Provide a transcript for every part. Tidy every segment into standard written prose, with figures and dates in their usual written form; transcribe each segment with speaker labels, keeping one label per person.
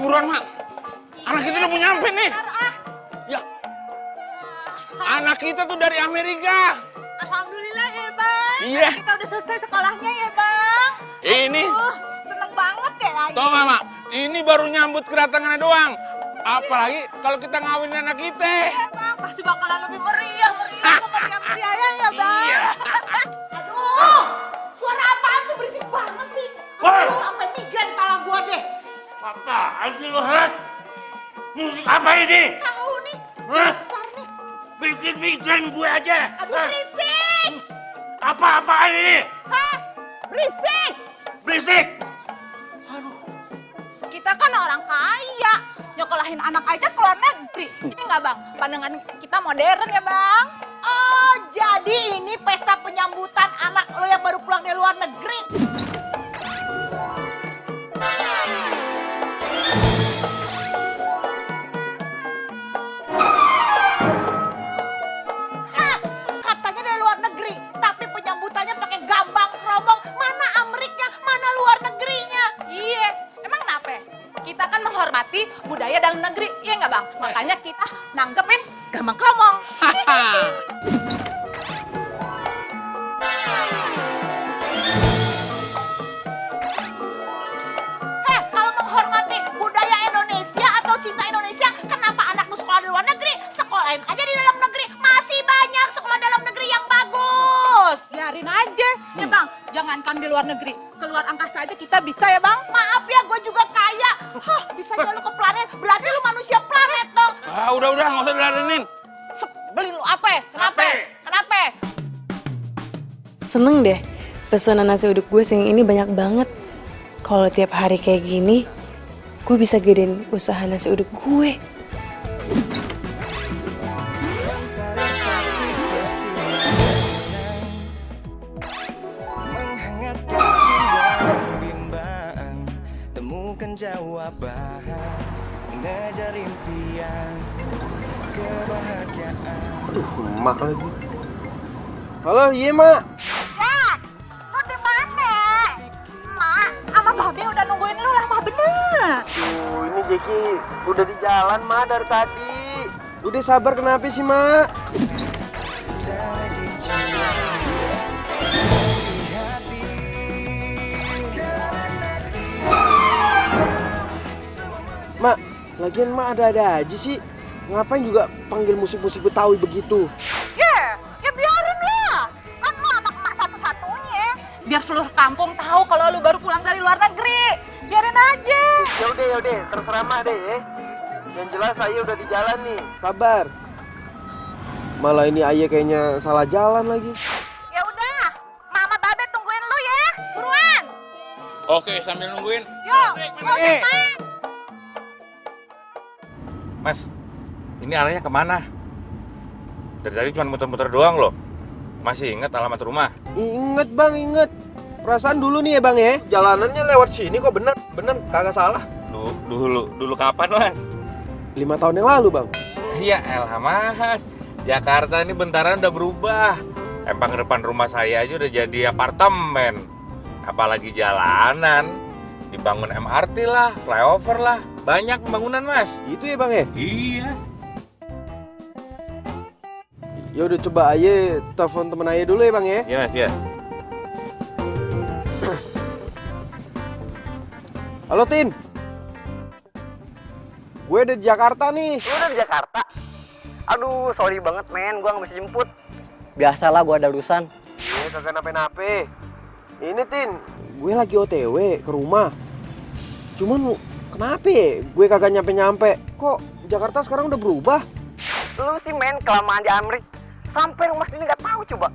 Speaker 1: buruan, Mak. Anak kita udah mau nyampe nih. Ya. Anak kita tuh dari Amerika.
Speaker 2: Alhamdulillah ya, Bang.
Speaker 1: Iya.
Speaker 2: Kita udah selesai sekolahnya ya, Bang.
Speaker 1: Ini.
Speaker 2: Seneng banget ya, Lagi.
Speaker 1: Tau nggak, Mak? Ini baru nyambut kedatangannya doang. Apalagi kalau kita ngawinin anak kita.
Speaker 2: Iya, Bang. Pasti bakalan lebih meriah semeriah-meriahnya ya, Bang.
Speaker 1: Iya.
Speaker 2: Aduh, suara apaan sih? Berisik banget sih.
Speaker 3: Woi.
Speaker 2: Aduh, sampai migran kepala gua deh.
Speaker 3: Apaan sih lo, ha? Musik apa ini?
Speaker 2: Tahu nih,
Speaker 3: Hah?
Speaker 2: besar nih.
Speaker 3: Bikin migran gue aja.
Speaker 2: Aduh,
Speaker 3: Hah?
Speaker 2: berisik.
Speaker 3: Apa-apaan ini?
Speaker 2: Hah? Berisik.
Speaker 3: Berisik.
Speaker 2: Kita kan orang kaya, nyokolahin anak aja ke luar negeri. Ini nggak, Bang? Pandangan kita modern ya, Bang? Oh, jadi ini pesta penyambutan anak lo yang baru pulang dari luar negeri. Hah, katanya dari luar negeri, tapi penyambutannya pakai gambang keromong. Mana Ameriknya, mana luar negerinya? Iya, emang kenapa? Kita kan menghormati budaya dalam negeri, iya nggak, Bang? Makanya kita nanggepin gambang keromong. Kalau menghormati budaya Indonesia atau cinta Indonesia, kenapa anak lu sekolah di luar negeri? Sekolahin aja di dalam negeri. Masih banyak sekolah dalam negeri yang bagus. Biarin aja, ya Bang. Jangankan di luar negeri, keluar angkasa aja kita bisa ya, Bang. Maaf ya, gue juga kaya. Hah, bisa aja lu ke planet, berarti lu manusia planet dong.
Speaker 1: Ah, udah, nggak usah diladenin.
Speaker 2: Beli lu apa? Kenapa? Kenapa?
Speaker 4: Seneng deh, pesanan nasi uduk gue siang ini banyak banget. Kalau tiap hari kayak gini, gue bisa gedein usaha nasi uduk gue.
Speaker 5: Menghangatkan jiwa bimbang, temukan jawaban, ngejar impian, kebahagiaan.
Speaker 6: Aduh, mak lagi. Halo, iya mak.
Speaker 2: Ya, lu di mana? Mak, sama Babe udah nungguin lu lama bener.
Speaker 6: Ini Jeki udah di jalan mak dari tadi. Udah sabar kenapa sih mak?
Speaker 5: Jadi jiwa di hati,
Speaker 6: Mak, lagian mak ada-ada aja sih. Ngapain juga panggil musik-musik Betawi begitu?
Speaker 2: Ya biarin lah. Kan lu anak emak satu-satunya. Biar seluruh kampung tahu kalau lu baru pulang dari luar negeri. Biarin aja.
Speaker 6: Ya udah, terserah mak deh ya. Yang jelas saya udah di jalan nih. Sabar. Malah ini ayah kayaknya salah jalan lagi.
Speaker 2: Ya udah, Mama Babe tungguin lu ya. Buruan.
Speaker 1: Oke, sambil nungguin.
Speaker 2: Yuk, musik main.
Speaker 3: Mas, ini arahnya kemana? Dari tadi cuma muter-muter doang loh. Masih inget alamat rumah?
Speaker 6: Ingat bang, inget. Perasaan dulu nih ya bang ya. Jalanannya lewat sini kok bener kagak salah.
Speaker 3: Dulu kapan, Mas?
Speaker 6: 5 tahun yang lalu bang.
Speaker 3: Iya, elah Mas. Jakarta ini bentaran udah berubah. Empang depan rumah saya aja udah jadi apartemen. Apalagi jalanan. Dibangun MRT lah, flyover lah. Banyak pembangunan, Mas.
Speaker 6: Gitu ya bang ya.
Speaker 3: Iya.
Speaker 6: Ya udah coba aja telepon temen ayah dulu ya bang ya.
Speaker 3: Iya, Mas, iya.
Speaker 6: Halo Tin. Gue udah di Jakarta nih.
Speaker 7: Lu udah di Jakarta? Aduh, sorry banget men, gua nggak bisa jemput. Biasalah gua ada urusan.
Speaker 6: Kagak nape-nape. Ini Tin, gue lagi OTW ke rumah. Cuman kenapa ya gue kagak nyampe-nyampe? Kok Jakarta sekarang udah berubah?
Speaker 7: Lu sih men, kelamaan di Amrik. Sampai rumah sini nggak tahu coba.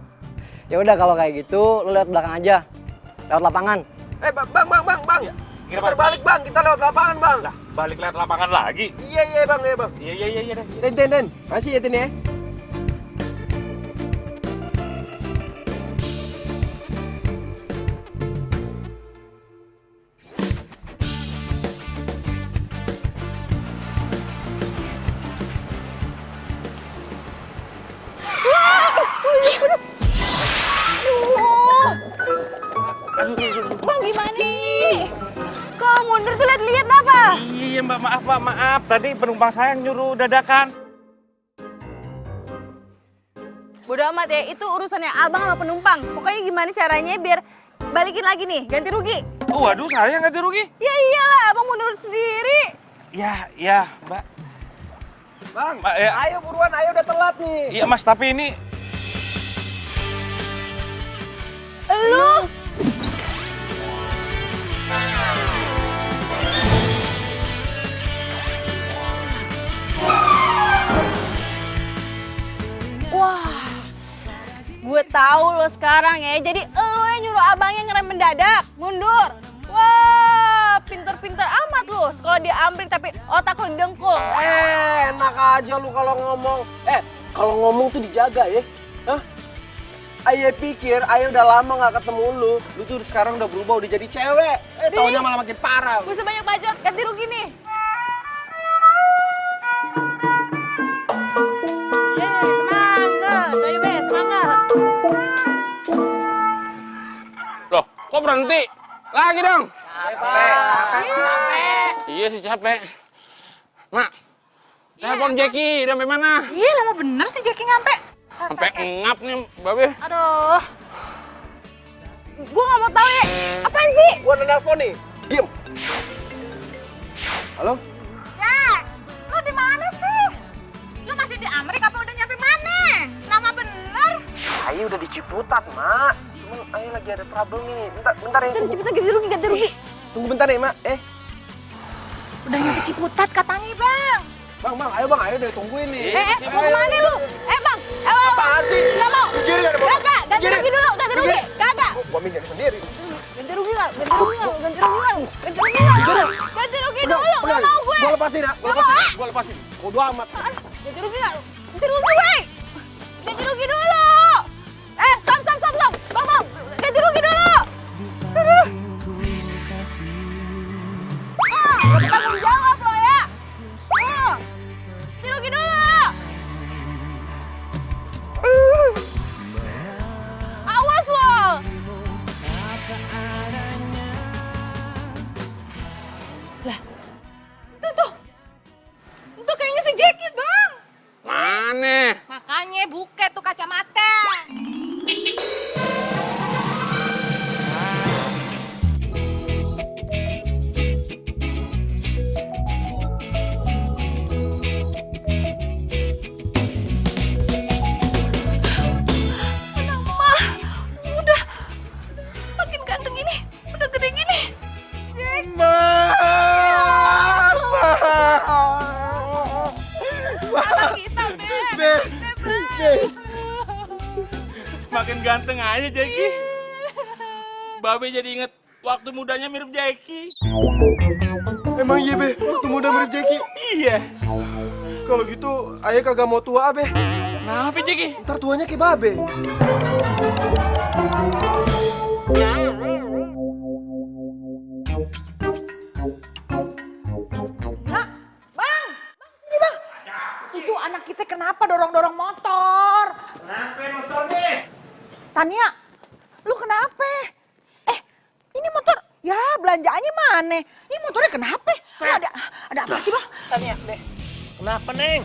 Speaker 8: Ya udah kalau kayak gitu, lu lewat belakang aja. Lewat lapangan.
Speaker 6: Bang.
Speaker 3: Gimana,
Speaker 6: Kita balik bang, kita lewat lapangan bang.
Speaker 3: Lah, balik lihat lapangan lagi.
Speaker 6: Iya bang.
Speaker 3: Iya.
Speaker 6: Tin. Masih ya Tin ya.
Speaker 2: Bang gimana nih? Kok mundur tuh lihat-lihat apa?
Speaker 3: Iya mbak, maaf. Tadi penumpang saya yang nyuruh dadakan.
Speaker 2: Bodo amat ya, itu urusannya abang sama penumpang. Pokoknya gimana caranya biar balikin lagi nih, ganti rugi.
Speaker 3: Oh, waduh, saya nggak dirugi.
Speaker 2: Ya iyalah, abang mau nurut sendiri.
Speaker 3: Ya, mbak.
Speaker 6: Bang,
Speaker 3: Mbak, ya.
Speaker 6: ayo buruan, ayo udah telat nih.
Speaker 3: Iya mas, tapi ini
Speaker 2: Lu? Wah, gue tahu lo sekarang ya. Jadi lo yang nyuruh abangnya ngerem mendadak, mundur. Wah, pinter-pinter amat lo. Sekolah di Amrik tapi otak lo dengkul.
Speaker 6: Enak aja lu kalau ngomong. Kalau ngomong tuh dijaga ya. Hah? Ayo pikir, ayo udah lama gak ketemu lu. Lu tuh sekarang udah berubah, udah jadi cewek. Taunya malah makin parah.
Speaker 2: Gue sebanyak bacot, ganti rugi nih. Semangat, ayo be, semangat.
Speaker 1: Loh, kok berhenti? Lagi dong. Iya sih capek. Mak, telepon Jackie, udah sampai mana?
Speaker 2: Iya, lama bener sih Jackie nyampe.
Speaker 1: Sampai ngap nih, Babe.
Speaker 2: Aduh. Gue gak mau tahu ya. Apaan sih?
Speaker 6: Gua udah nelfon nih. Diem. Halo?
Speaker 2: Ya, lu di mana sih? Lu masih di Amerika apa udah nyampe mana? Lama bener.
Speaker 6: Ayo udah di Ciputat, Mak. Cuman Ayo lagi ada trouble nih. Bentar ya.
Speaker 2: Cepetan ganti rugi.
Speaker 6: Tunggu bentar ya, Mak.
Speaker 2: Udah nyampe Ciputat katanya, Bang.
Speaker 6: Bang, ayo Bang, ayo udah tungguin nih.
Speaker 2: Mau kemana lu? Bang.
Speaker 6: Apaan sih?
Speaker 2: Gak mau.
Speaker 6: Gini gak ada, Bang.
Speaker 2: Kagak, ganti
Speaker 6: Gini.
Speaker 2: rugi dulu, ganti rugi. Kagak.
Speaker 6: Gua minjem sendiri.
Speaker 2: Ganti rugi nggak? Ganti rugi dulu, nggak mau gue.
Speaker 6: Gua lepasin ya. Gua lepasin. Bodo amat.
Speaker 2: Ganti rugi nggak? Ganti rugi, wey. Ganti rugi dulu. Stop. Bang. Ganti rugi dulu. Tanggung jawab lo ya. Ganti rugi dulu. Awas lo. Itu kayaknya si Jackie, Bang.
Speaker 1: Mana?
Speaker 2: Makanya buket tuh kacamata. Anak mah, udah makin ganteng gini, udah gede gini. Jack. Anak kita,
Speaker 1: Makin ganteng aja Jackie. Babe jadi inget waktu mudanya mirip Jackie.
Speaker 6: Emang iya, Be? Waktu muda mirip Jackie?
Speaker 1: Iya.
Speaker 6: Kalau gitu, Ayah kagak mau tua, Be.
Speaker 1: Kenapa Jackie?
Speaker 6: Ntar tuanya kayak Babe.
Speaker 2: Bang, sini Bang. Itu anak kita kenapa dorong-dorong motor?
Speaker 3: Kenapa motornya?
Speaker 2: Tania, lu kenapa? Ini motor, ya belanjaannya mana? Ini motornya kenapa? Lu ada apa sih Bang?
Speaker 3: Tanya, Deh. Kenapa, Neng?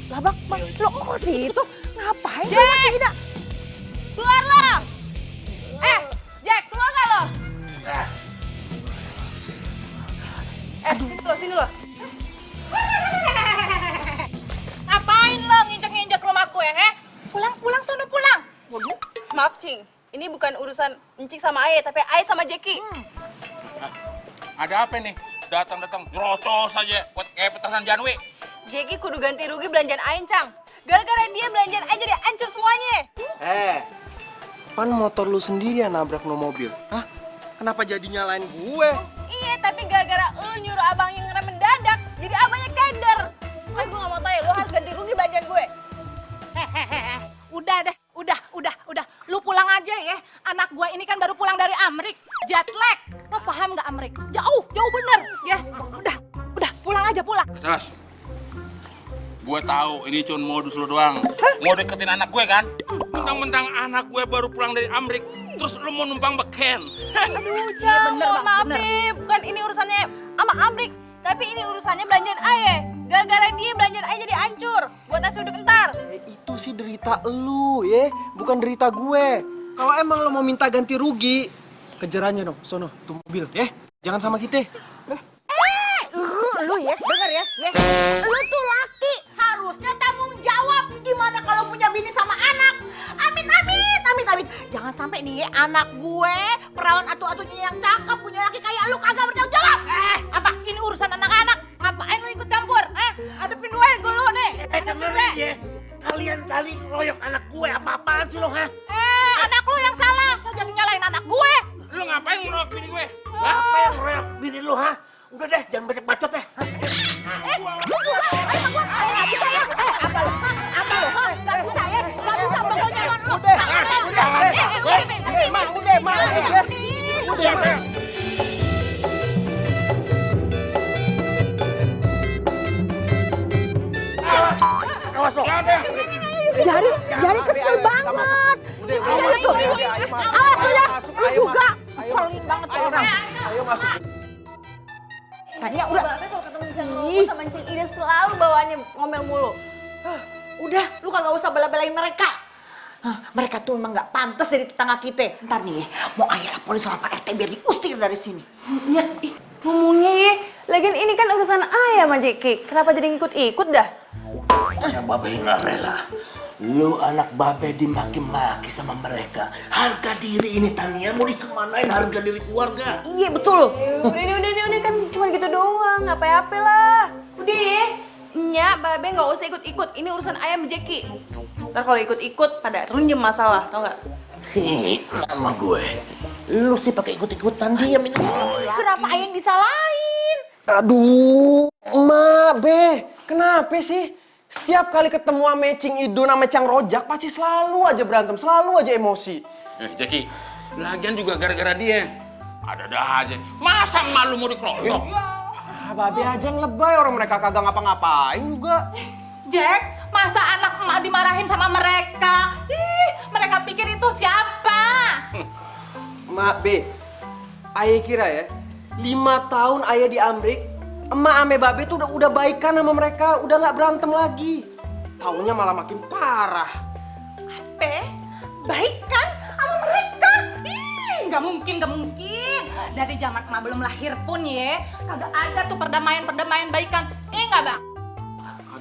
Speaker 2: Lah Bang, lu kok ke situ? Ngapain lu masih tidak? Keluar lo! Jack, keluar gak lo? Sini lo. Ngapain lo nginjek-nginjek rumahku ya, Pulang, sono pulang. Maaf, Cing. Ini bukan urusan Encik sama Aye, tapi Aye sama Jackie.
Speaker 1: Ada apa nih? Datang-datang brocos aja buat kayak petasan Janwi.
Speaker 2: Jackie kudu ganti rugi belanjaan Aye, Cang. Gara-gara dia belanjaan Aye jadi hancur semuanya.
Speaker 6: Pan motor lu sendiri yang nabrak no mobil. Hah? Kenapa jadi nyalain gue?
Speaker 2: Iya, tapi gara-gara lu nyuruh abang yang ngerem mendadak, jadi abangnya keder. Kan gue gak mau tahu ya, lu harus ganti rugi belanjaan gue.
Speaker 9: Udah deh, udah. Lu pulang aja ya. Anak gua ini kan baru pulang dari Amrik, jet lag. Lo paham nggak Amrik? Jauh bener ya. Udah, pulang aja.
Speaker 1: Terus, gue tahu ini cuma modus lo doang. Mau deketin anak gue kan? Mentang-mentang anak gue baru pulang dari Amrik, terus lu mau numpang beken.
Speaker 2: Aduh, Cang, mohon maaf nih. Bukan ini urusannya sama Amrik. Tapi ini urusannya belanjaan Aye. Gara-gara dia belanjaan Aye jadi hancur. Buat nasi uduk ntar.
Speaker 6: Itu sih derita lu ya, bukan derita gue. Kalau emang lo mau minta ganti rugi, kejarannya dong, sono, tuh mobil ya. Jangan sama kita.
Speaker 2: Lu ya, denger ya. Lu tuh laki, harusnya tanggung jawab. Gimana kalau punya bini sama anak? Amit, amit, amit, amit. Jangan sampai nih ya, anak gue, perawan atu-atunya yang cakep, punya laki kayak lu kagak bertanggung jawab.
Speaker 9: Apa? Ini urusan anak-anak. Ngapain lu ikut campur? Hadepin gue lu nih.
Speaker 10: Dengerin ya, kalian kali ngeroyok anak gue apa-apaan sih lo, ha?
Speaker 9: Anak lu yang salah. Lu jadi nyalain anak gue.
Speaker 1: Lu ngapain ngeroyok bini gue?
Speaker 10: Siapa yang ngeroyok bini lo, ha? Udah deh, jangan bacot-bacot ya.
Speaker 2: Lu juga, gue nggak bisa ya. Apa lu? Apa lu? Nggak bisa ya. Nggak bisa, pokoknya lu.
Speaker 6: Udah.
Speaker 10: Awas lo.
Speaker 2: Jari kesel banget. Itu tuh. Awas lu ya. Lu juga. Keselin banget tuh orang.
Speaker 6: Ayo masuk.
Speaker 2: Tanya udah.
Speaker 4: Kalau ketemu Cang Romo sama Cing Ida selalu bawaannya ngomel mulu.
Speaker 2: Udah, lu kagak usah bela-belain mereka. Mereka tuh emang nggak pantas dari tetangga kita. Ntar nih, mau ayah laporin sama Pak RT biar diusir dari sini.
Speaker 4: Ya, ngomongnya ya. Lagian ini kan urusan ayah sama Jeki. Kenapa jadi ngikut-ikut dah?
Speaker 10: Ya babe nggak rela. Lu anak babe dimaki-maki sama mereka. Harga diri ini Tania mau dikemanain harga diri keluarga?
Speaker 2: Iya betul.
Speaker 4: Udah kan cuma gitu doang. Apa-apa lah. Udah ya. Nya, babe nggak usah ikut-ikut. Ini urusan ayah sama Jeki. Ntar kalau ikut-ikut pada runjem masalah, tau nggak?
Speaker 10: Sama gue. Lu sih pakai ikut-ikutan diam ini.
Speaker 2: Kenapa ayah yang disalahin?
Speaker 6: Aduh, emak be, kenapa sih? Setiap kali ketemu sama Cing Idun sama Cang Rojak pasti selalu aja berantem, selalu aja emosi.
Speaker 1: Jackie, lagian juga gara-gara dia. Ada-ada aja. Masa malu mau dikeroyok?
Speaker 6: Babe aja yang lebay, orang mereka kagak ngapa-ngapain juga.
Speaker 9: Jack, masa anak emak dimarahin sama mereka? Ih, mereka pikir itu siapa?
Speaker 6: Mak be, ayah kira ya, 5 tahun ayah di Amrik, emak ame babe tuh udah baikan sama mereka, udah nggak berantem lagi. Taunya malah makin parah.
Speaker 9: Baikan sama mereka? Ih, nggak mungkin. Dari zaman emak belum lahir pun ya, kagak ada tuh perdamaian baikan. Nggak, Bang?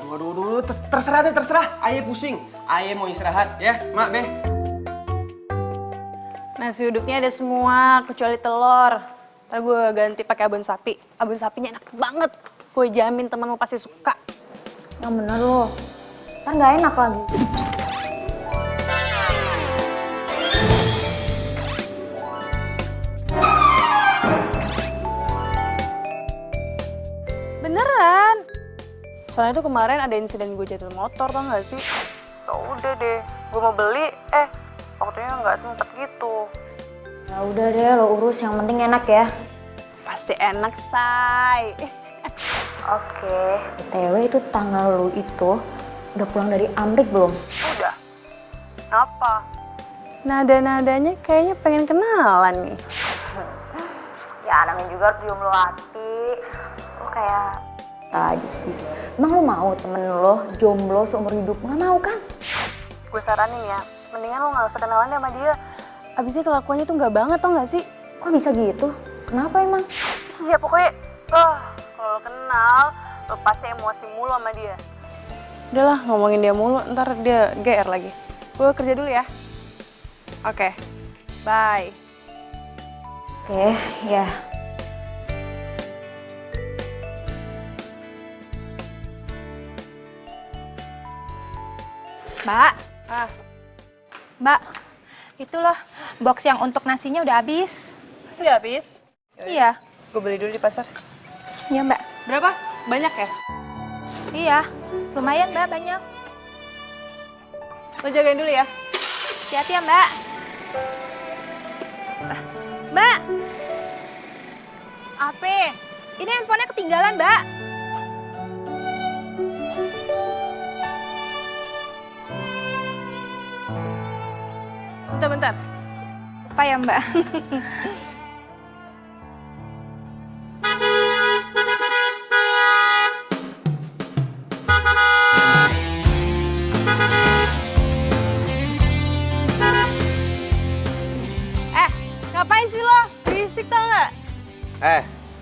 Speaker 6: Aduh, terserah deh, terserah. Ayah pusing, ayah mau istirahat ya, mak be.
Speaker 4: Nasi uduknya ada semua, kecuali telur. Ntar gue ganti pakai abon sapi. Abon sapinya enak banget. Gue jamin temen lo pasti suka.
Speaker 2: Yang bener lo. Ntar nggak enak lagi.
Speaker 4: Beneran. Soalnya tuh kemarin ada insiden gue jatuh motor, tau gak sih? Ya udah deh, gue mau beli, waktunya nggak sempet gitu.
Speaker 2: Ya udah deh, lo urus, yang penting enak ya.
Speaker 4: Pasti enak, say.
Speaker 2: Oke. BTW itu tanggal lu itu udah pulang dari Amrik belum?
Speaker 4: Udah. Apa? Nada-nadanya kayaknya pengen kenalan nih.
Speaker 2: Ya namanya juga harus jomblo hati. Lo kayak aja sih. Emang lo mau temen lo jomblo seumur hidup? Nggak mau kan?
Speaker 4: Gue saranin ya, mendingan lo gak usah kenalan deh sama dia. Abisnya kelakuannya tuh gak banget, tau gak sih?
Speaker 2: Kok bisa gitu? Kenapa emang?
Speaker 4: Ya pokoknya, kalau lo kenal, lo pasti emosi mulu sama dia. Udahlah, ngomongin dia mulu, ntar dia GR lagi. Gue kerja dulu ya. Oke, bye.
Speaker 2: Oke, ya.
Speaker 9: Mbak. Mbak, itu loh box yang untuk nasinya udah habis.
Speaker 4: Sudah habis?
Speaker 9: Iya.
Speaker 4: Gue beli dulu di pasar.
Speaker 9: Iya, Mbak.
Speaker 4: Berapa? Banyak ya?
Speaker 9: Iya, lumayan Mbak, banyak.
Speaker 4: Lo jagain dulu ya.
Speaker 9: Hati-hati ya, Mbak. Mbak. Apa? Ini handphonenya ketinggalan, Mbak.
Speaker 4: Bentar.
Speaker 9: Apa ya, Mbak?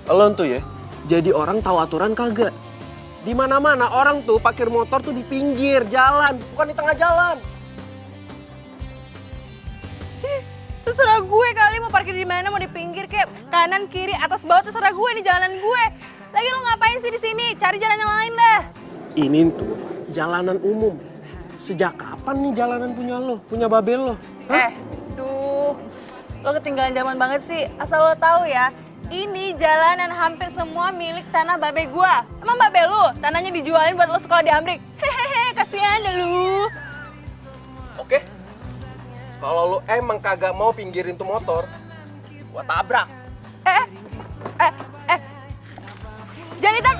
Speaker 6: Lo tuh ya, jadi orang tahu aturan kagak? Di mana-mana orang tuh parkir motor tuh di pinggir jalan, bukan di tengah jalan.
Speaker 4: Terserah gue kali mau parkir di mana, mau di pinggir kayak kanan, kiri, atas, bawah, terserah gue, ini jalanan gue. Lagi lo ngapain sih di sini? Cari jalan yang lain dah.
Speaker 6: Ini tuh jalanan umum. Sejak kapan nih jalanan punya lo, punya babel lo?
Speaker 4: Lo ketinggalan zaman banget sih. Asal lo tahu ya, ini jalanan hampir semua milik tanah babe gue. Emang babe lo tanahnya dijualin buat lo sekolah di Amrik? Hehehe, kasihan deh lu.
Speaker 6: Oke. Kalau lo emang kagak mau pinggirin tuh motor, gua tabrak.
Speaker 4: Jangan hitam.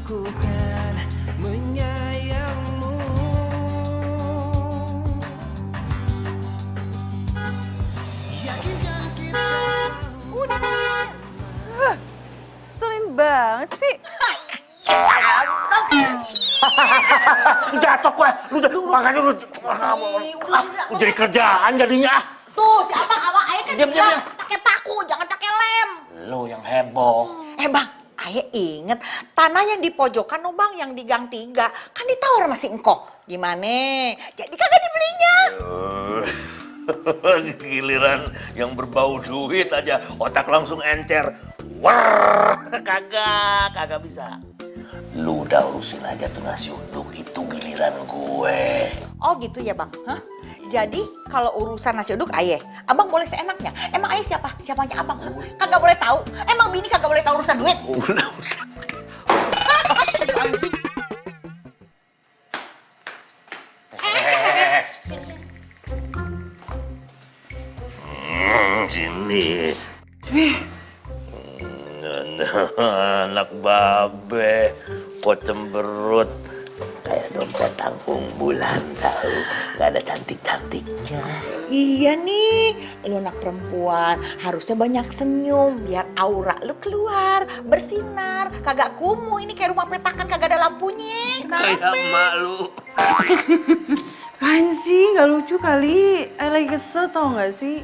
Speaker 5: Ku kan menyayangmu. Yakinkan kita
Speaker 4: Selin banget sih.
Speaker 10: Jatuh gue, makanya lu jadi kerjaan jadinya.
Speaker 2: Tuh, si Abang awak ayah kan
Speaker 10: Diam,
Speaker 2: bilang
Speaker 10: diam.
Speaker 2: pakai paku, jangan pakai lem.
Speaker 10: Lu yang heboh.
Speaker 2: Bang, ayah inget tanah yang di pojokan no bang, yang di gang 3 kan ditawar masih engkau. Gimana? Jadi kagak dibelinya.
Speaker 10: Giliran yang berbau duit aja otak langsung encer. Wah, kagak bisa. Lu udah urusin aja tuh nasi uduk, itu giliran gue.
Speaker 2: Oh gitu ya bang? Hah? Jadi kalau urusan nasi uduk ayah, abang boleh seenaknya. Emang ayah siapa? Siapanya abang? Hah? Kagak boleh tahu. Emang bini kagak boleh tahu urusan duit?
Speaker 10: Udah.
Speaker 2: Astagfirullahaladzim.
Speaker 10: Sini. Anak babe, kok cemberut. Kayak dompet tanggung bulan tahu, nggak ada cantik-cantiknya.
Speaker 2: Iya nih, lu anak perempuan harusnya banyak senyum biar aura lu keluar, bersinar, kagak kumuh. Ini kayak rumah petakan kagak ada lampunya.
Speaker 10: Kayak emak lu.
Speaker 4: Apaan sih? Gak lucu kali. Lagi kesel tau gak sih?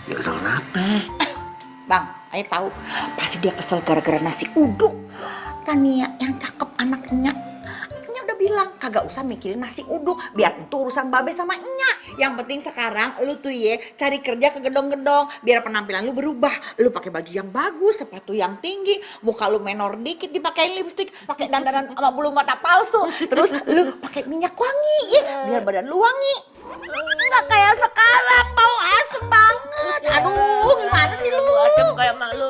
Speaker 10: Dia kesel kenapa?
Speaker 2: Bang, ayah tahu pasti dia kesel gara-gara nasi uduk. Tania yang cakep anaknya. Nya udah bilang kagak usah mikirin nasi uduk, biar itu urusan babe sama Nya. Yang penting sekarang lu tuh ye cari kerja ke gedong-gedong biar penampilan lu berubah. Lu pakai baju yang bagus, sepatu yang tinggi, muka lu menor dikit dipakein lipstik, pakai dandanan sama bulu mata palsu. Terus lu pakai minyak wangi ya, biar badan lu wangi. Nggak kayak sekarang bau asem banget. Aduh, gimana sih lu?
Speaker 10: Adem kayak emak lu.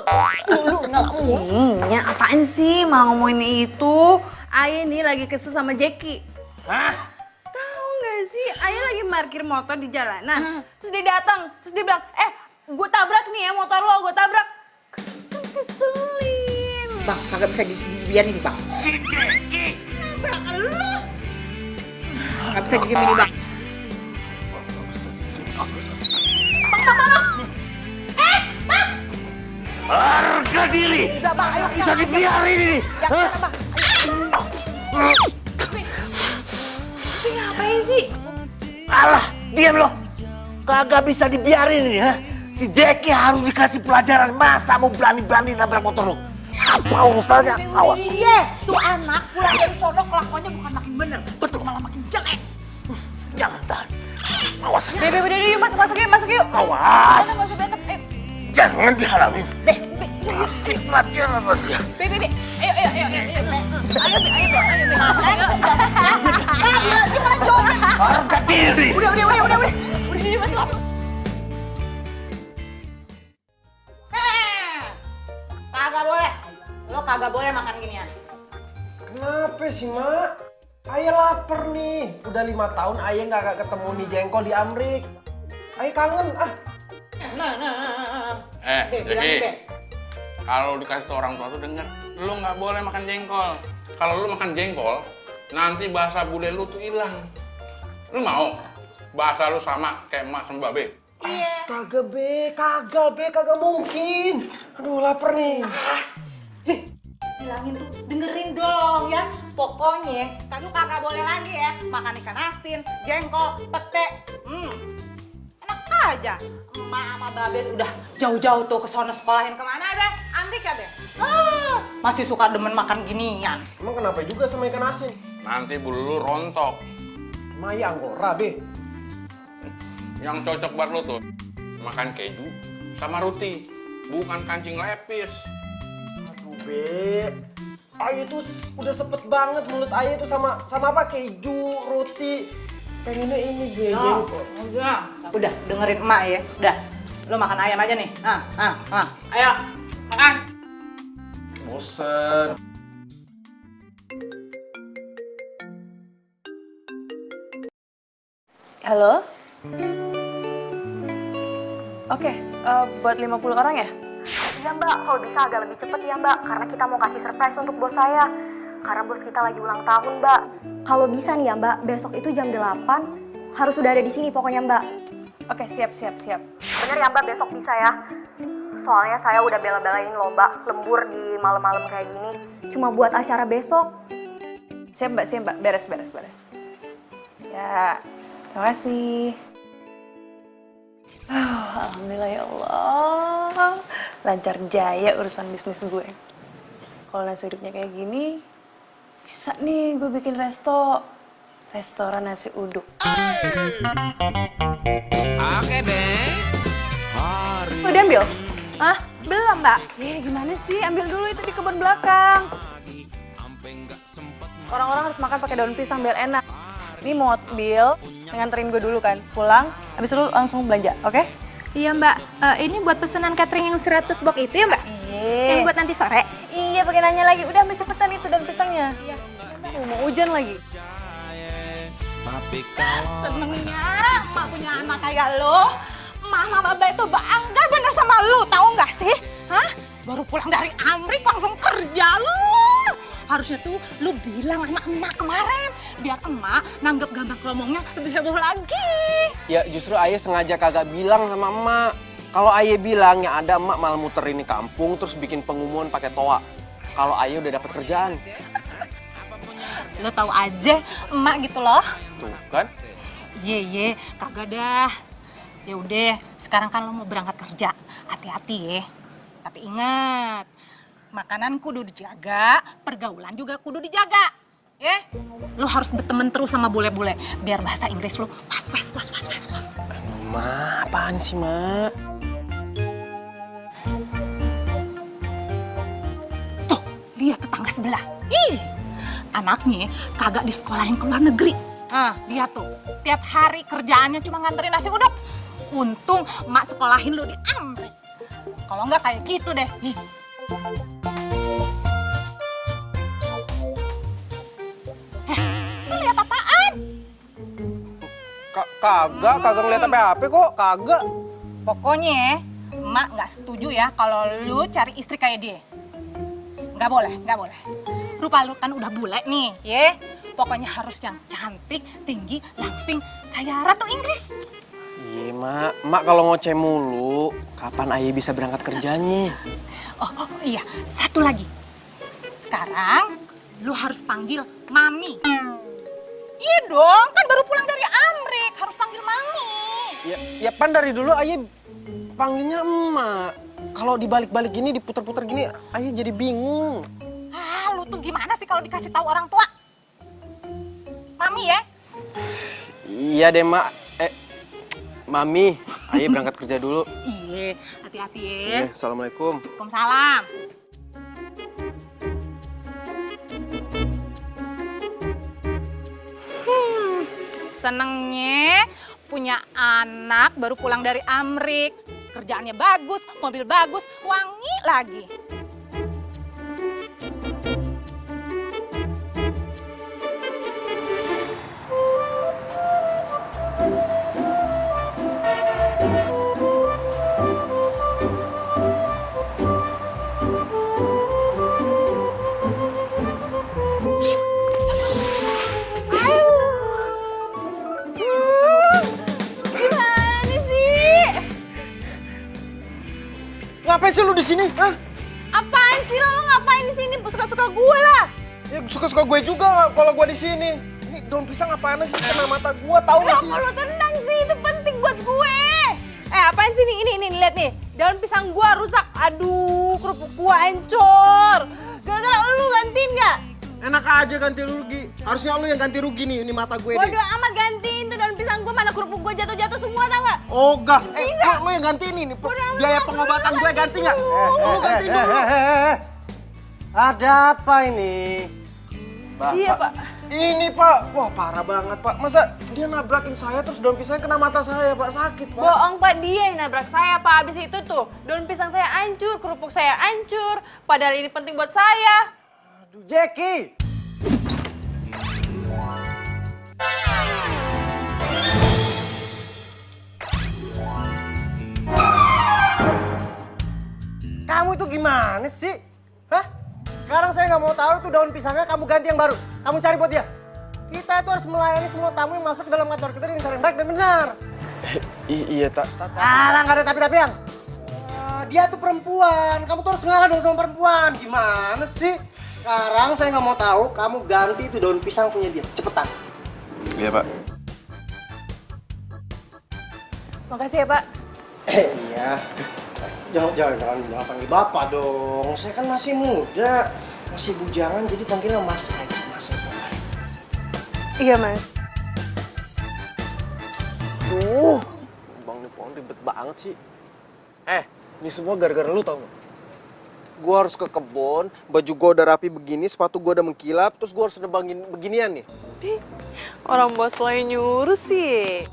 Speaker 2: Lu ngelamun.
Speaker 4: Ya apaan sih malah ngomongin itu? Ayah nih lagi kesel sama Jackie.
Speaker 10: Hah?
Speaker 4: Tahu nggak sih? Ayah lagi parkir motor di jalanan. Terus dia datang, terus dia bilang, gue tabrak nih ya motor lo, gue tabrak. Kan keselin.
Speaker 2: Bang, kagak bisa dibiarin bang.
Speaker 10: Si Jackie.
Speaker 2: Nabrak lu. Kagak bisa diem ini bang.
Speaker 10: Harga diri.
Speaker 2: Udah bang, ayo
Speaker 10: Bisa dibiarin ini.
Speaker 2: Jangan bang.
Speaker 4: Tapi ngapain sih?
Speaker 10: Alah, diam lo. Kagak bisa dibiarin ini ya. Si Jackie harus dikasih pelajaran, masa mau berani-berani nabrak motor lo. Apa urusannya? Awas.
Speaker 2: Iya, tuh anak pulang dari sono kelakuannya bukan makin bener, betul malah makin jelek.
Speaker 10: Jangan tahan. Awas.
Speaker 4: Bebe, udah yuk, masuk yuk.
Speaker 10: Awas.
Speaker 4: Nggak usah berantem, ayo.
Speaker 10: Jangan dihalangin. Kasih pelajaran aja.
Speaker 4: Bebe, ayo. Ayo.
Speaker 2: Gimana jawabnya?
Speaker 10: Harga diri.
Speaker 2: Udah,
Speaker 4: Udah, masuk.
Speaker 2: Kagak boleh. Lo kagak boleh makan ginian.
Speaker 6: Kenapa sih, Mak? Ayah lapar nih. Udah 5 tahun ayah nggak ketemu nih jengkol di Amrik. Ayah kangen, ah.
Speaker 1: Jadi kalau dikasih tau orang tua tuh denger, lu nggak boleh makan jengkol. Kalau lu makan jengkol, nanti bahasa bule lu tuh hilang. Lu mau bahasa lu sama kayak emak sama babe?
Speaker 6: Astaga, kagak mungkin. Aduh, lapar nih.
Speaker 9: Bilangin tuh, dengerin dong ya. Pokoknya kagak boleh lagi ya makan ikan asin, jengkol, pete. Enak aja. Emak sama Babe udah jauh-jauh tuh ke sono sekolahin kemana deh? Amerika deh. Masih suka demen makan ginian.
Speaker 6: Emang kenapa juga sama ikan asin?
Speaker 1: Nanti bulu lu rontok.
Speaker 6: Maya Anggora, Be.
Speaker 1: Yang cocok buat lu tuh makan keju sama roti, bukan kancing lepis.
Speaker 6: Aduh, Be. Ayu tuh udah sepet banget mulut Ayu tuh sama apa? Keju, roti. Pengennya ini, Be. Jengkol.
Speaker 9: Udah dengerin emak ya. Udah, lu makan ayam aja nih. Ayo, makan.
Speaker 6: Bosen.
Speaker 4: Halo? Oke, buat 50 orang ya?
Speaker 11: Iya mbak, kalau bisa agak lebih cepet ya mbak, karena kita mau kasih surprise untuk bos saya. Karena bos kita lagi ulang tahun mbak. Kalau bisa nih ya mbak, besok itu jam 8 harus sudah ada di sini pokoknya mbak.
Speaker 4: Oke, siap.
Speaker 11: Bener ya mbak, besok bisa ya. Soalnya saya udah bela-belain loh mbak, lembur di malam-malam kayak gini. Cuma buat acara besok.
Speaker 4: Siap mbak, beres. Ya, terima kasih. Alhamdulillah ya Allah, lancar jaya urusan bisnis gue. Kalau nasi uduknya kayak gini, bisa nih gue bikin restoran nasi uduk.
Speaker 5: Oke deh.
Speaker 4: Udah diambil? Hah? Belum mbak? Gimana sih? Ambil dulu itu di kebun belakang. Orang-orang harus makan pakai daun pisang biar enak. Ini mobil, nganterin gue dulu kan, pulang, habis itu langsung belanja, oke?
Speaker 9: Iya mbak, ini buat pesanan catering yang 100 box itu ya mbak?
Speaker 4: Iya.
Speaker 9: Yang buat nanti sore?
Speaker 4: Iya, pakai nanya lagi. Udah ambil cepetan itu daun pisangnya. Iya. Mau hujan lagi.
Speaker 9: Senengnya emak punya anak kayak lo. Mama Baba itu bangga bener sama lu, tahu nggak sih? Hah? Baru pulang dari Amerika langsung kerja lu. Harusnya tuh lu bilang sama emak kemarin, biar emak nanggep gambar kelomongnya lebih heboh lagi.
Speaker 6: Ya justru Ayah sengaja kagak bilang sama emak. Kalau Ayah bilang ya ada emak malah muter ini kampung terus bikin pengumuman pakai toa. Kalau Ayah udah dapat kerjaan.
Speaker 9: Lu tahu aja emak gitu loh.
Speaker 6: Tuh kan?
Speaker 9: Iya, kagak dah. Ya udah, sekarang kan lo mau berangkat kerja. Hati-hati ya. Tapi ingat, makanan kudu dijaga, pergaulan juga kudu dijaga. Ya? Lo harus berteman terus sama bule-bule biar bahasa Inggris lo was.
Speaker 6: Ma, apaan sih, Ma?
Speaker 9: Tuh, lihat tetangga sebelah. Ih, anaknya kagak disekolahin ke luar negeri. Lihat tuh, tiap hari kerjaannya cuma nganterin nasi uduk. Untung mak sekolahin lu di Amerika. Kalau enggak kayak gitu deh. Lu lihat apaan?
Speaker 6: Kagak ngeliat apa-apa kok, kagak.
Speaker 9: Pokoknya mak nggak setuju ya kalau lu cari istri kayak dia. Nggak boleh. Rupa lu kan udah bule nih, ya. Pokoknya harus yang cantik, tinggi, langsing, kayak Ratu Inggris.
Speaker 6: Iya, Mak kalau ngoceh mulu, kapan Ayah bisa berangkat kerjanya?
Speaker 9: Oh iya, satu lagi. Sekarang lu harus panggil Mami. Iya dong, kan baru pulang dari Amerika, harus panggil Mami.
Speaker 6: Ya pan dari dulu Ayah panggilnya emak. Kalau dibalik-balik gini, diputer-puter gini, Ayah jadi bingung.
Speaker 9: Lu tuh gimana sih kalau dikasih tahu orang tua? Mami ya?
Speaker 6: Iya deh, Mak. Mami, Ayah berangkat kerja dulu.
Speaker 9: Iya, hati-hati ya.
Speaker 6: Iya, Assalamualaikum.
Speaker 9: Waalaikumsalam. Senengnya punya anak baru pulang dari Amerika. Kerjaannya bagus, mobil bagus, wangi lagi.
Speaker 6: Ngapain sih lu di sini? Hah?
Speaker 2: Apaan sih lo ngapain di sini? Suka-suka gue lah.
Speaker 6: Ya suka-suka gue juga kalau gue di sini. Ini daun pisang apaan aja sih kena mata gue, tahu nggak sih?
Speaker 2: Rokok lo tendang sih, itu penting buat gue.
Speaker 4: Apaan sih nih? Ini lihat nih. Daun pisang gua rusak. Aduh, kerupuk gua hancur. Gara-gara lu gantiin nggak?
Speaker 6: Enak aja ganti rugi. Harusnya lu yang ganti rugi nih, ini mata gue nih.
Speaker 4: Bodoh amat gantiin tuh daun pisang gua, mana kerupuk gua jatuh-jatuh semua tau nggak?
Speaker 6: Oh enggak, lu yang gantiin ini. Biaya pengobatan gue ganti nggak? Lu ganti dulu.
Speaker 8: Ada apa ini?
Speaker 4: Iya, Pak.
Speaker 6: Ini Pak, wah parah banget Pak. Masa dia nabrakin saya terus daun pisangnya kena mata saya Pak, sakit Pak.
Speaker 4: Bohong Pak, dia yang nabrak saya Pak. Habis itu tuh daun pisang saya hancur, kerupuk saya hancur. Padahal ini penting buat saya.
Speaker 8: Aduh, Jackie! Kamu itu gimana sih? Hah? Sekarang saya nggak mau tahu tuh daun pisangnya kamu ganti yang baru. Kamu cari buat dia. Kita itu harus melayani semua tamu yang masuk ke dalam kantor kita dengan cara yang baik dan benar.
Speaker 6: Iya,
Speaker 8: Alah, nggak ada tapi-tapian. Dia tuh perempuan. Kamu tuh harus ngalah dong sama perempuan. Gimana sih? Sekarang saya nggak mau tahu. Kamu ganti itu daun pisang punya dia. Cepetan.
Speaker 6: Iya Pak.
Speaker 4: Makasih ya Pak.
Speaker 8: Iya. Jangan panggil bapak dong. Saya kan masih muda, masih bujangan, jadi panggilnya mas aja, mas aja.
Speaker 4: Iya Mas.
Speaker 6: Bang Nipon ribet banget sih. Ini semua gara-gara lu tau gak? Gua harus ke kebun, baju gua udah rapi begini, sepatu gua udah mengkilap, terus gua harus nebangin beginian nih.
Speaker 4: Orang bos lo yang nyuruh sih.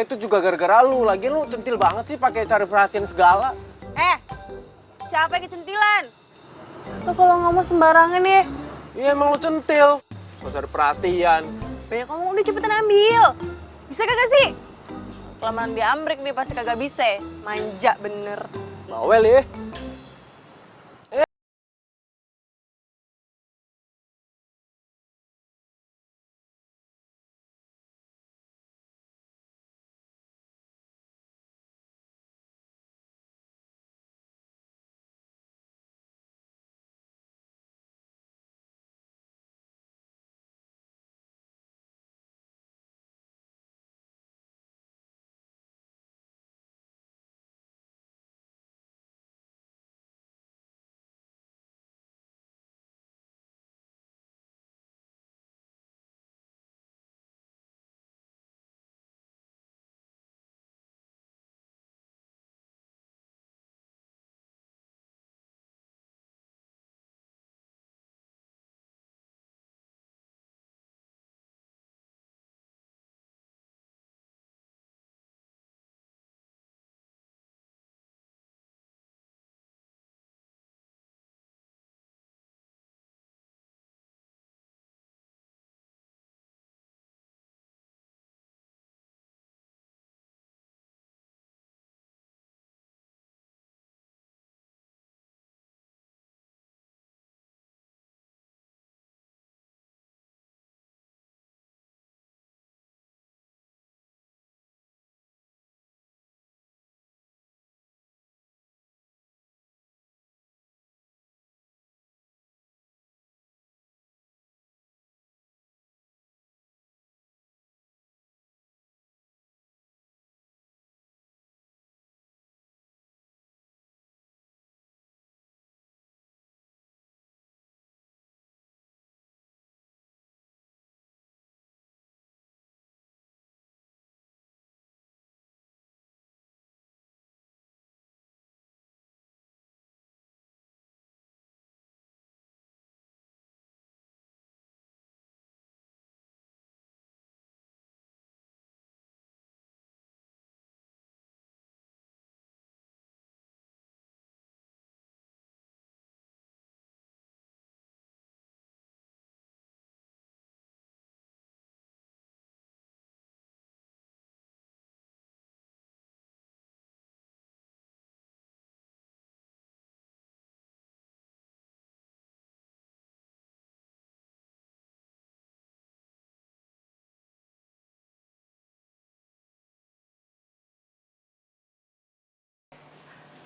Speaker 6: Itu juga gara-gara lu. Lagian lu centil banget sih pakai cari perhatian segala.
Speaker 4: Siapa yang kecentilan? Lo kalau ngomong sembarangan ya.
Speaker 6: Iya emang lu centil. Gak cari perhatian.
Speaker 4: Banyak ngomong, udah cepetan ambil. Bisa kagak sih? Kelamaan di Amrik nih pasti kagak bisa. Manja bener.
Speaker 6: Bawel ya.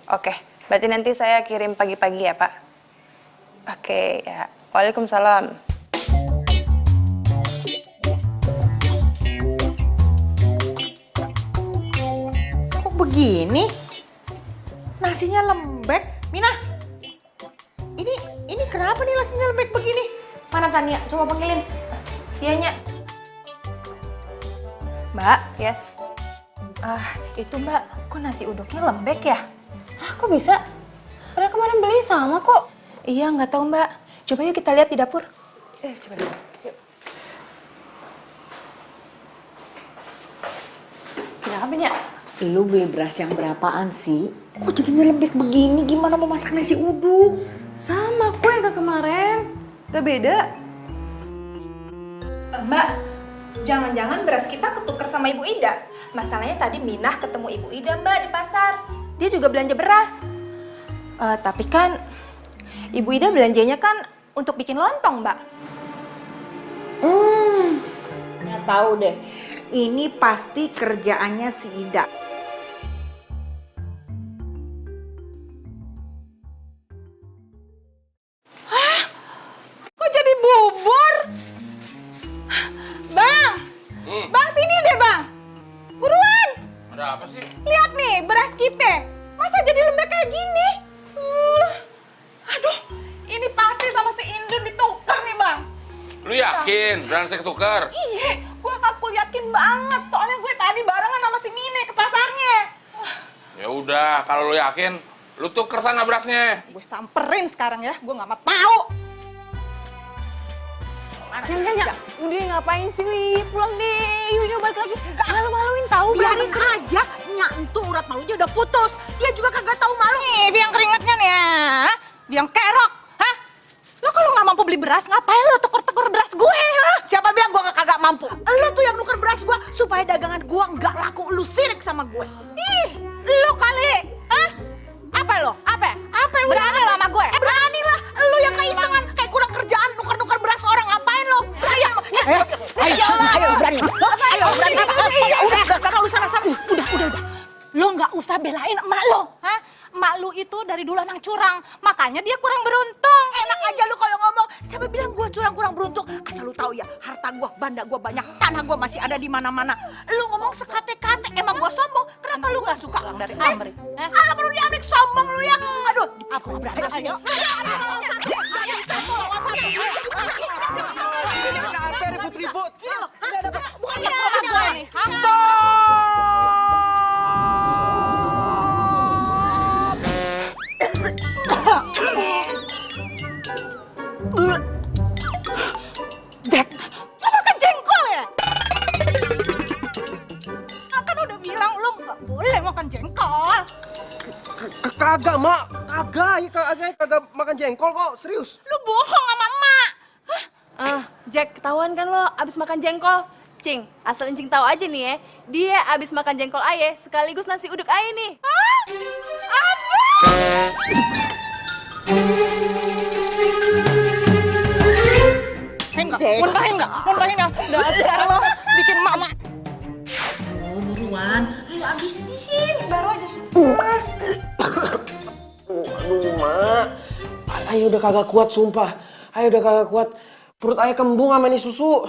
Speaker 4: Oke, berarti nanti saya kirim pagi-pagi ya Pak? Oke, ya. Waalaikumsalam.
Speaker 2: begini? Nasinya lembek. Mina, ini kenapa nih nasinya lembek begini? Mana Tania? Coba panggilin.
Speaker 11: Iya, Nya.
Speaker 4: Mbak, yes.
Speaker 11: Itu Mbak, kok nasi uduknya lembek ya?
Speaker 4: Hah, kok bisa? Padahal kemarin beli sama kok.
Speaker 11: Iya, nggak tahu Mbak. Coba yuk kita lihat di dapur.
Speaker 4: Coba deh. Kenapa, Nya?
Speaker 2: Lu beli beras yang berapaan sih? Kok jadinya lembek begini? Gimana mau masak nasi uduk?
Speaker 4: Sama kok yang ke kemarin. Gak beda.
Speaker 11: Mbak, jangan-jangan beras kita ketukar sama Ibu Ida. Masalahnya tadi Minah ketemu Ibu Ida Mbak di pasar. Dia juga belanja beras. Tapi kan Ibu Ida belanjanya kan untuk bikin lontong Mbak.
Speaker 2: Nggak tahu deh. Ini pasti kerjaannya si Ida.
Speaker 9: Kok jadi bubur? Bang! Bang, sini deh, Bang. Buruan!
Speaker 1: Ada apa sih?
Speaker 9: Lihat nih, beras kita. Masa jadi lembek kayak gini? Aduh, ini pasti sama si Indun ditukar nih, Bang.
Speaker 1: Lu yakin berasnya ketukar?
Speaker 9: Iya, aku yakin banget. Soalnya gue tadi barengan sama si Mine ke pasarnya.
Speaker 1: Ya udah, kalau lu yakin, lu tuker sana berasnya.
Speaker 9: Gue samperin sekarang ya, gue nggak mau tahu.
Speaker 4: Nya, udah ngapain sih, Wi? Pulang deh, yuk balik lagi. Malu-maluin tahu,
Speaker 2: Biarin aja, nyantu urat malunya udah putus. Dia juga kagak tahu malu.
Speaker 9: Nih, biang keringetnya nih ya. Biang kerok, hah? Lo kalau nggak mampu beli beras, ngapain lo tuker-tuker beras gue, ha?
Speaker 2: Siapa bilang gua kagak mampu? Lu tuh yang nuker beras gua supaya dagangan gua nggak laku. Lu sirik sama gue.
Speaker 9: Ih, lo kali, hah? Apa lo? Apa? Apa yang berani lo sama gue?
Speaker 2: Berani lah, lu yang keisengan kayak kurang kerjaan nuker-nuker beras orang. Ngapain lo? Berani. Ayo berani. Ayo berani. Udah, sana lu sana.
Speaker 9: Udah. Lo nggak usah belain emak lo, hah? Emak lu itu dari dulu emang curang, makanya dia kurang beruntung.
Speaker 2: Enak aja lu kalau ngomong. Siapa bilang gua curang kurang beruntung? Asal lu tahu ya, harta gua, banda gua banyak, tanah gua masih ada di mana-mana. Lu ngomong sekate-kate, emang gua sombong. Kenapa lu nggak suka?
Speaker 9: Dari Amrik.
Speaker 2: Alah baru di Amrik sombong lu ya. Aduh, aku nggak berani. Ayo.
Speaker 6: Ribut-ribut.
Speaker 9: Bukan gue nih. Jack, lu makan jengkol ya? Kan udah bilang lu nggak boleh makan jengkol.
Speaker 6: Kagak, Mak. Kagak makan jengkol kok, serius.
Speaker 9: Lu bohong sama emak.
Speaker 4: Jack, ketahuan kan lo abis makan jengkol? Cing, asal Encing tahu aja nih ya, dia abis makan jengkol aye sekaligus nasi uduk aye nih.
Speaker 9: Hah? Apa? Muntahin nggak? Dasar lo bikin mama.
Speaker 2: Oh, buruan. Lu habisin. Baru aja.
Speaker 6: Aduh, Mak. Ayo udah kagak kuat, sumpah. Ayo udah kagak kuat. Perut ayah kembung sama ini susu.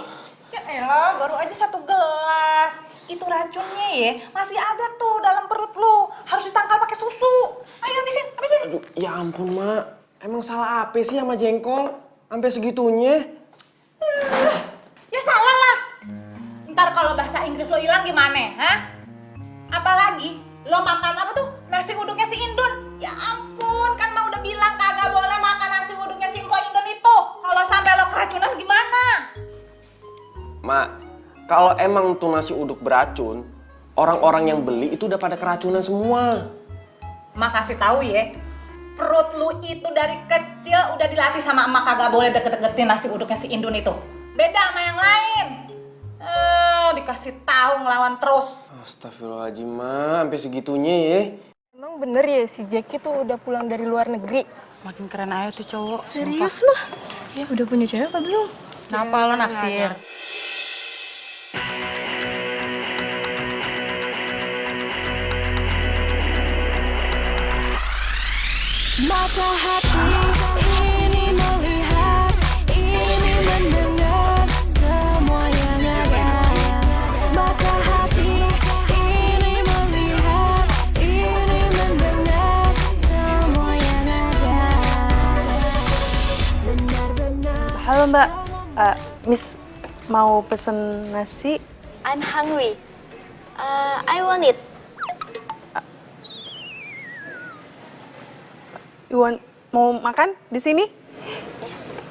Speaker 9: Ya elah, baru aja 1 gelas. Itu racunnya ya, masih ada tuh dalam perut lu. Harus ditangkal pakai susu. Ayo habisin.
Speaker 6: Aduh, ya ampun, Mak. Emang salah apa sih sama jengkol? Sampai segitunya?
Speaker 9: Ya salah lah. Ntar kalau bahasa Inggris lo hilang gimana, ha? Apalagi lo makan apa tuh? Nasi uduknya si Indun. Ya ampun, kan mah udah bilang kagak boleh makan nasi uduknya si Mpok Indun itu. Kalau sampai lo keracunan gimana?
Speaker 6: Mak, kalau emang tuh nasi uduk beracun, orang-orang yang beli itu udah pada keracunan semua.
Speaker 9: Mak kasih tahu ya, perut lu itu dari kecil udah dilatih sama emak kagak boleh deket-deketin nasi uduknya si Indun itu. Beda sama yang lain. Dikasih tahu ngelawan terus.
Speaker 6: Astagfirullahaladzim, Mak. Sampai segitunya ya.
Speaker 4: Emang bener ya si Jack itu udah pulang dari luar negeri?
Speaker 12: Makin keren aja tuh cowok.
Speaker 4: Serius loh? Ya udah punya cewek apa belum?
Speaker 12: Kenapa lo naksir?
Speaker 5: Mata hati ini melihat, ini mendengar semua yang ada. Mata hati ini melihat,
Speaker 4: Halo Mbak, Miss mau pesen nasi?
Speaker 11: I'm hungry. I want it.
Speaker 4: Mau makan di sini?
Speaker 11: Yes.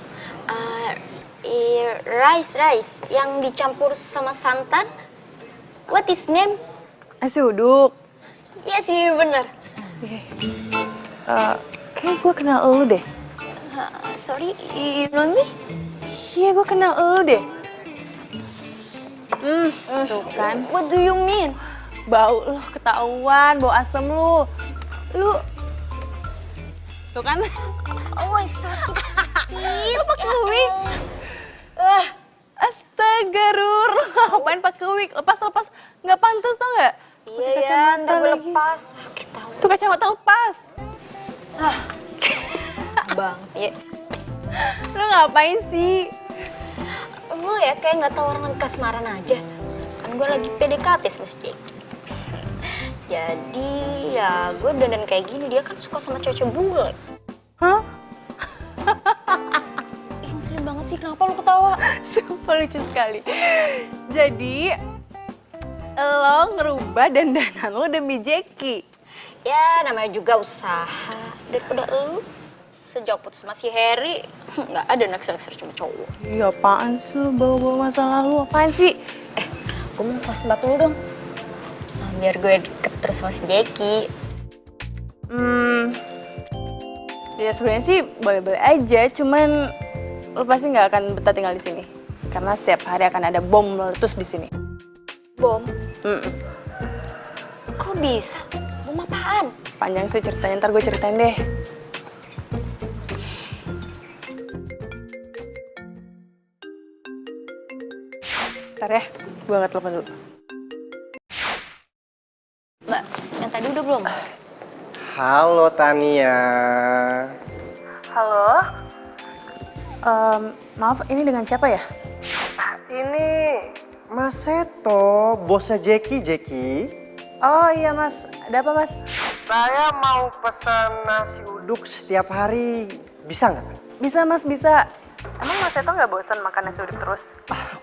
Speaker 11: Rice yang dicampur sama santan. What is name?
Speaker 4: Nasi uduk.
Speaker 11: Yes, iya bener.
Speaker 4: Oke. Kayak gue kenal elu deh.
Speaker 11: Sorry, you know me?
Speaker 4: Iya, gue kenal elu deh. Tuh kan.
Speaker 11: What do you mean?
Speaker 4: Bau lo ketahuan, bau asem lu. Tuh kan.
Speaker 11: Oh, sakit.
Speaker 4: Lu pakai wig. Astaga, Rur. Ngapain pakai wig? Lepas. Nggak pantas tau nggak?
Speaker 11: Iya, ntar gue lepas. Sakit tau.
Speaker 4: Tuh kacamata lepas.
Speaker 11: Banget ya.
Speaker 4: Lu ngapain sih?
Speaker 11: Lu ya kayak nggak tahu orang kasmaran aja. Kan gue lagi PDKT sama si Jake. Jadi ya gue dandan kayak gini, dia kan suka sama cewek bule.
Speaker 4: Hah?
Speaker 11: Ngeselin banget sih, kenapa lu ketawa?
Speaker 4: Sumpah lucu sekali. Jadi lo ngerubah dandanan lo demi Jackie.
Speaker 11: Ya namanya juga usaha. Daripada lu sejak putus sama si Harry, nggak ada naksir-naksir cuma cowok.
Speaker 4: Iya apaan sih lo bawa-bawa masa lalu, apaan sih?
Speaker 11: Gue mau pos tempat lu dong. Nah, biar gue deket terus sama si Jackie.
Speaker 4: Ya sebenarnya sih boleh-boleh aja, cuman lo pasti nggak akan betah tinggal di sini. Karena setiap hari akan ada bom meletus di sini.
Speaker 11: Bom? Kok bisa? Bom apaan?
Speaker 4: Panjang sih ceritanya, ntar gue ceritain deh. Ntar ya, gue angkat telepon dulu.
Speaker 11: Mbak, yang tadi udah belum?
Speaker 8: Halo Tania.
Speaker 4: Halo? Maaf, ini dengan siapa ya?
Speaker 8: Ini Mas Seto, bosnya Jackie.
Speaker 4: Oh iya mas, ada apa mas?
Speaker 8: Saya mau pesan nasi uduk setiap hari, bisa nggak?
Speaker 4: Bisa mas, bisa. Emang mas Seto nggak bosan makan nasi uduk terus?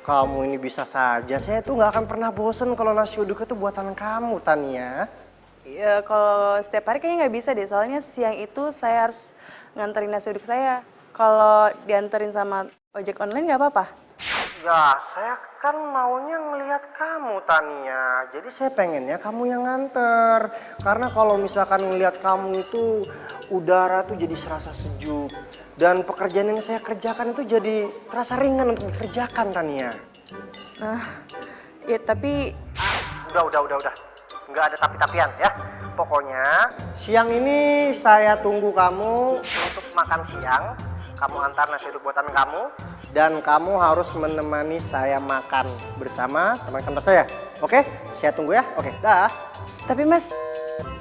Speaker 8: Kamu ini bisa saja, saya tuh nggak akan pernah bosen kalau nasi uduk itu buatan kamu, Tania.
Speaker 4: Ya kalau setiap hari kayaknya nggak bisa deh, soalnya siang itu saya harus nganterin nasi uduk saya. Kalau dianterin sama ojek online nggak apa-apa?
Speaker 8: Ya, saya kan maunya ngelihat kamu, Tania. Jadi saya pengennya kamu yang nganter. Karena kalau misalkan ngelihat kamu itu udara tuh jadi serasa sejuk. Dan pekerjaan yang saya kerjakan itu jadi terasa ringan untuk dikerjakan, Tania.
Speaker 4: Nah, ya tapi...
Speaker 8: Udah. Nggak ada tapi-tapian ya. Pokoknya siang ini saya tunggu kamu untuk makan siang. Kamu antar nasi uduk buatan kamu. Dan kamu harus menemani saya makan bersama teman kantor saya. Oke? Saya tunggu ya. Oke, dah.
Speaker 4: Tapi mas...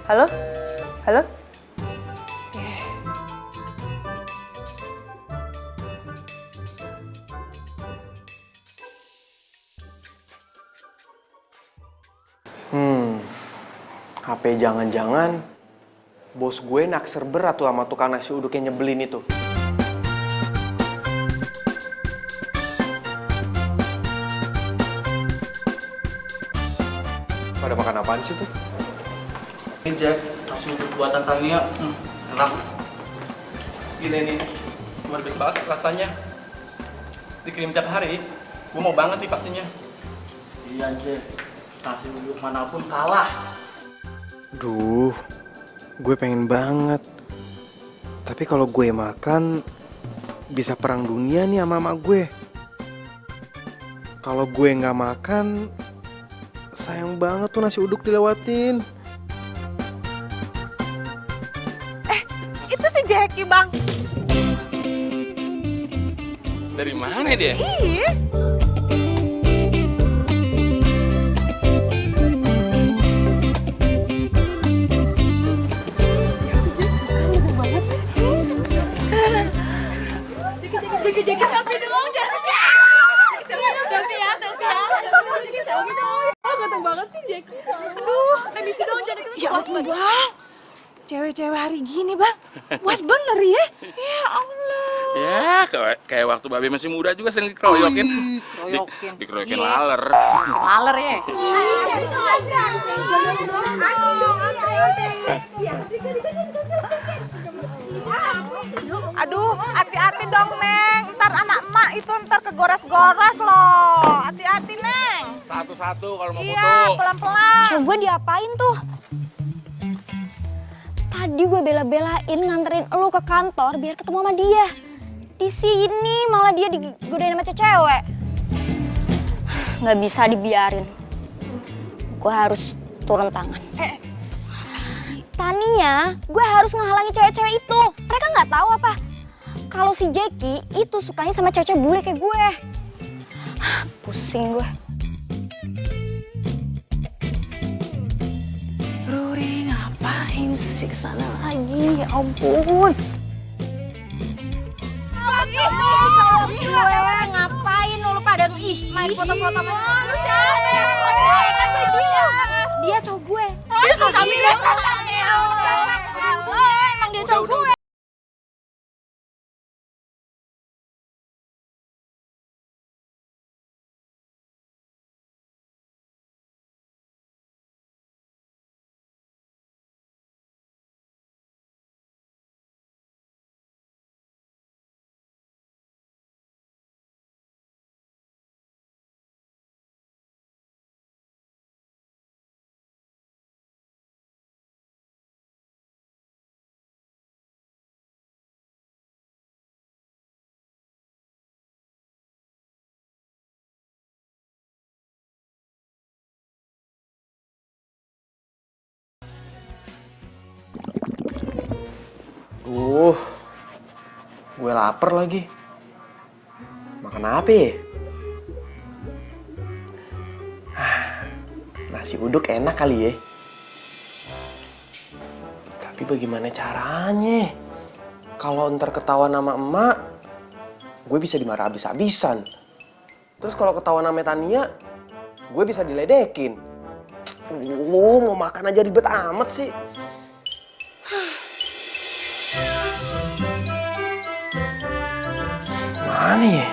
Speaker 4: Halo?
Speaker 6: HP jangan-jangan bos gue naksir berat tuh sama tukang nasi uduk yang nyebelin itu. Pada makan apaan sih tuh?
Speaker 13: Ini Jack, nasi uduk buatan Tania, enak. Gini nih, luar biasa banget rasanya. Dikirim tiap hari, gue mau banget nih pastinya. Iya Jack, nasi uduk manapun kalah.
Speaker 6: Duh, gue pengen banget. Tapi kalau gue makan, bisa perang dunia nih sama emak gue. Kalau gue nggak makan, sayang banget tuh nasi uduk dilewatin.
Speaker 9: Itu si Jackie, Bang.
Speaker 1: Dari mana dia?
Speaker 9: Iya. Jackie selfie dong, Jackie. Selfie ya. Selfie dong. Oh, ganteng banget sih Jackie. Aduh, emisi dong jadi kita. Ya ampun, Bang. Cewek-cewek hari gini, Bang. Puas bener ya? Ya Allah.
Speaker 1: Ya, kayak waktu babe masih muda juga sering dikeroyokin. Dikeroyokin laler.
Speaker 2: Laler ya. Aduh, hati-hati dong, Neng. Ntar anak emak itu ntar kegoras-goras loh. Hati-hati, Neng.
Speaker 1: Satu-satu kalau mau
Speaker 2: Iya,
Speaker 1: foto.
Speaker 2: pelan-pelan.
Speaker 14: Gue diapain tuh? Tadi gue bela-belain nganterin elu ke kantor biar ketemu sama dia. Di sini malah dia digodain sama cewek. Nggak bisa dibiarin. Gue harus turun tangan. Tania, gue harus ngehalangi cewek-cewek itu. Mereka nggak tahu apa kalau si Jackie itu sukanya sama cewek-cewek bule kayak gue. Pusing gue.
Speaker 12: Ruri ngapain sih kesana lagi? Ya ampun.
Speaker 14: Gue ngapain lu pada main foto-foto sama kan gue dia cowok gue. Dia cowok gue. Emang dia cowok gue.
Speaker 6: Gue lapar lagi. Makan apa ya? Nasi uduk enak kali ya. Tapi bagaimana caranya? Kalau ntar ketahuan sama emak, gue bisa dimarah habis-habisan. Terus kalau ketahuan sama Tania, gue bisa diledekin. Mau makan aja ribet amat sih. Mana ya?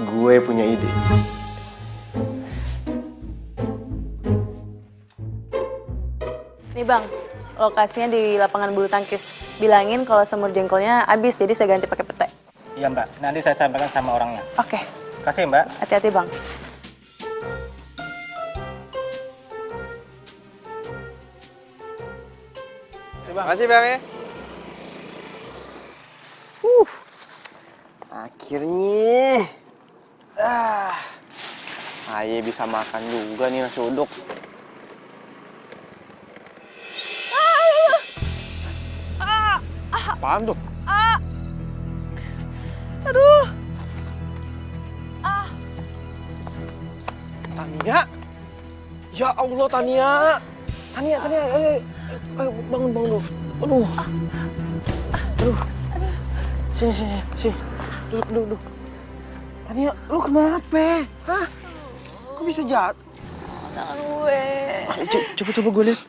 Speaker 6: Gue punya ide.
Speaker 4: Nih bang, lokasinya di lapangan bulu tangkis. Bilangin kalau semur jengkolnya habis, jadi saya ganti pakai pete.
Speaker 7: Iya mbak, nanti saya sampaikan sama orangnya.
Speaker 4: Oke,
Speaker 7: Kasih mbak.
Speaker 4: hati-hati bang.
Speaker 6: Makasih bang ya. Akhirnya. Aye bisa makan juga nih nasi uduk. Apaan tuh?
Speaker 2: Aduh.
Speaker 6: Tania? Ya Allah Tania. Tania, ayo bangun dulu. Aduh. Sini. Duduk. Tania, lu kenapa? Hah? Kok bisa jatuh?
Speaker 2: Tangan gue.
Speaker 6: Coba gue lihat.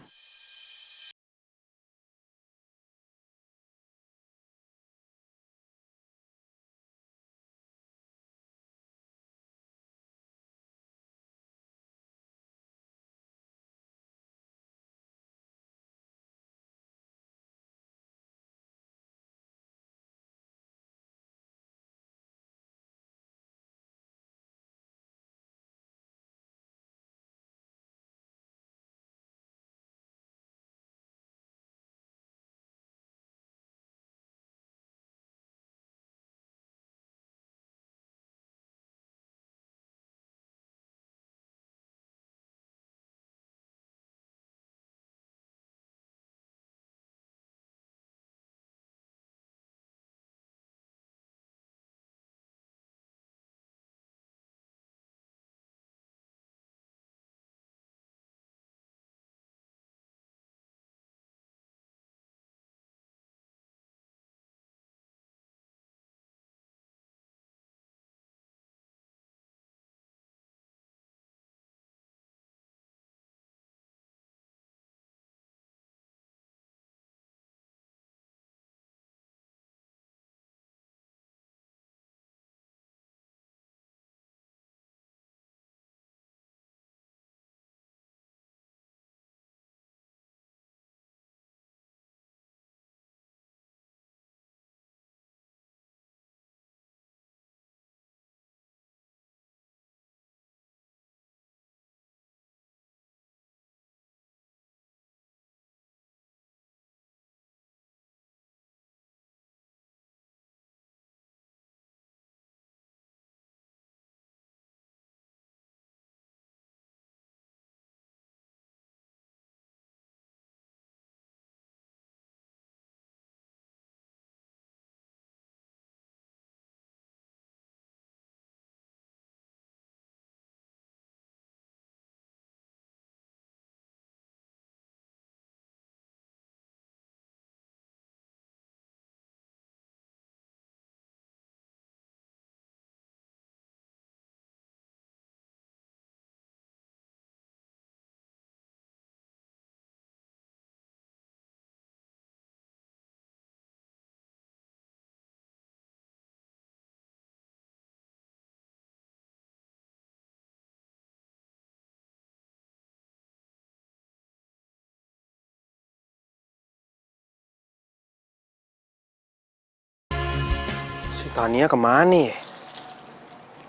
Speaker 6: Tania kemana ya?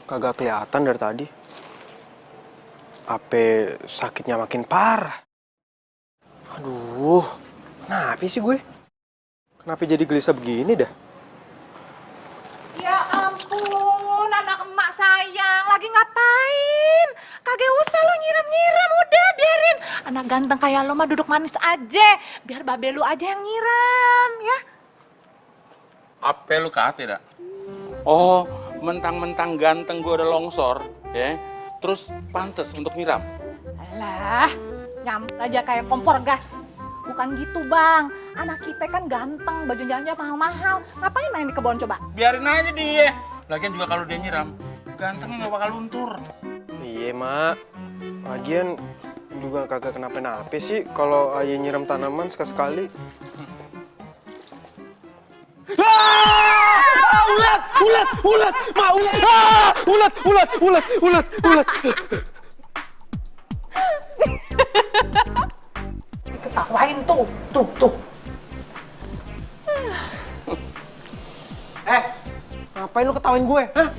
Speaker 6: Kagak kelihatan dari tadi. Apa sakitnya makin parah? Aduh, kenapa sih gue? Kenapa jadi gelisah begini dah?
Speaker 9: Ya ampun, anak emak sayang, lagi ngapain? Kagak usah lo nyiram-nyiram, udah biarin. Anak ganteng kayak lo mah duduk manis aja, biar babe lu aja yang nyiram, ya.
Speaker 1: Apa lu kate dah? Oh, mentang-mentang ganteng gue udah longsor, ya. Terus pantes untuk nyiram.
Speaker 9: Alah, nyampe aja kayak kompor gas. Bukan gitu bang, anak kita kan ganteng, baju jalannya mahal-mahal. Ngapain main di kebun coba?
Speaker 1: Biarin aja dia. Lagian juga kalau dia nyiram, gantengnya nggak bakal luntur.
Speaker 6: Iya, Mak. Lagian juga kagak kenapa-napa sih kalau ayah nyiram tanaman sekali-sekali. Ulat! Ulat! Ulat! Ma, ulat! Ulat! Ulat! Ulat! Ulat! Ulat!
Speaker 9: Diketawain tuh.
Speaker 6: Ngapain lu ketawain gue? Hah?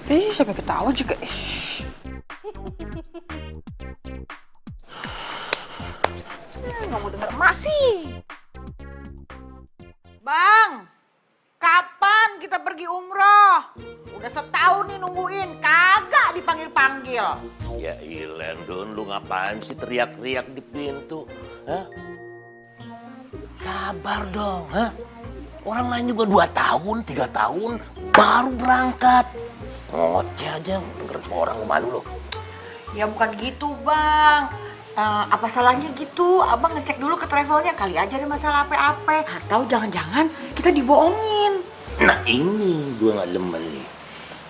Speaker 12: Ih, siapa yang ketawa juga?
Speaker 9: Nggak mau denger emak sih. Bang, kapan kita pergi umroh? Udah setahun nih nungguin, kagak dipanggil-panggil.
Speaker 10: Ya ilen, Don, lu ngapain sih teriak-teriak di pintu? Hah? Sabar dong, hah? Orang lain juga 2 tahun, 3 tahun, baru berangkat. Ngoceh aja, denger orang malu lo.
Speaker 2: Ya bukan gitu bang. Apa salahnya gitu? Abang ngecek dulu ke travelnya, kali aja ada masalah apa-apa. Atau jangan-jangan kita dibohongin.
Speaker 10: Nah ini gue gak demen nih.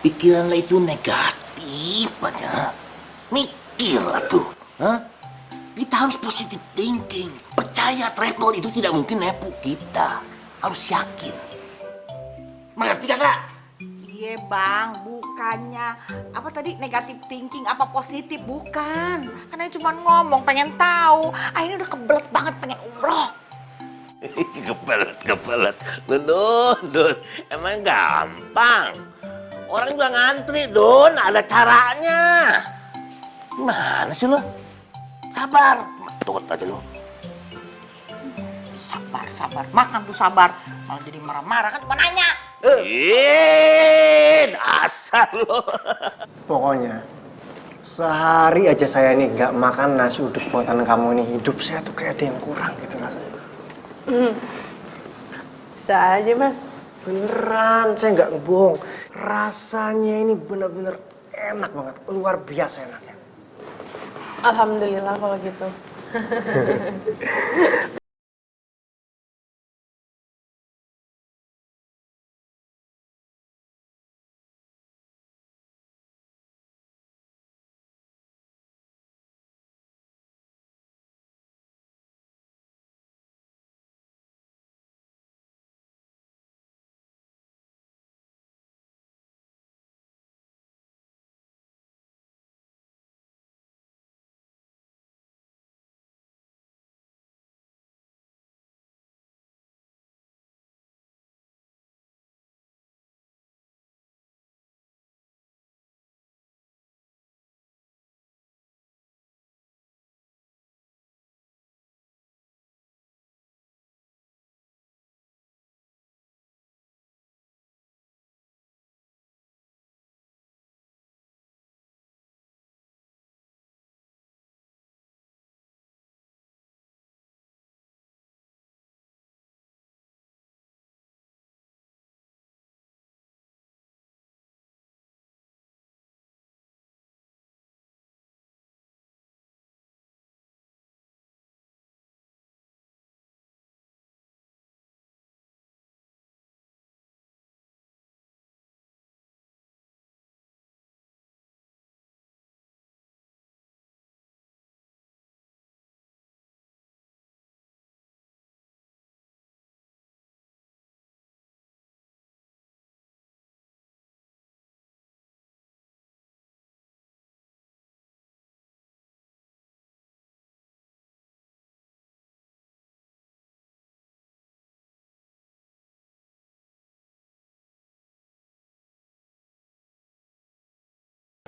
Speaker 10: Pikiran lo itu negatif aja. Mikir lah tuh. Hah? Kita harus positive thinking. Percaya travel itu tidak mungkin nepu kita. Harus yakin. Mengerti kakak?
Speaker 2: Iya bang, bukannya apa tadi negatif thinking apa positif, bukan. Karena cuma ngomong pengen tahu. Ini udah kebelet banget pengen umroh.
Speaker 10: Kebelet. Don. Emang gampang. Orang juga ngantri, Don. Ada caranya. Gimana sih lo? Sabar. Tunggu aja lo.
Speaker 2: Sabar. Makan tuh sabar. Malah jadi marah-marah kan cuma nanya.
Speaker 10: Asal lo.
Speaker 6: Pokoknya sehari aja saya nih nggak makan nasi uduk buatan kamu nih, hidup saya tuh kayak ada yang kurang gitu rasanya.
Speaker 4: Bisa aja, Mas.
Speaker 6: Beneran, saya nggak ngebohong. Rasanya ini bener-bener enak banget, luar biasa enaknya.
Speaker 4: Alhamdulillah kalau gitu.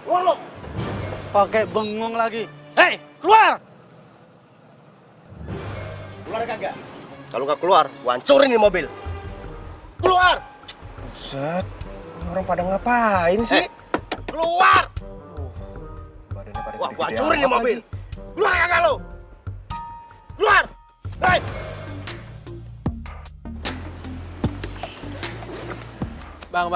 Speaker 8: Keluar lo.
Speaker 6: Pakai bengong lagi. Hei, keluar!
Speaker 8: Keluar kagak? Kalau nggak keluar, gua hancurin nih mobil. Keluar!
Speaker 6: Buset, ini orang pada ngapain sih?
Speaker 8: Keluar!
Speaker 6: Badannya pada
Speaker 8: Wah, gua
Speaker 6: gede-gede
Speaker 8: hancurin nih
Speaker 6: amat
Speaker 8: mobil.
Speaker 6: lagi.
Speaker 8: Keluar kagak lo? Keluar! Hei!
Speaker 6: Bang,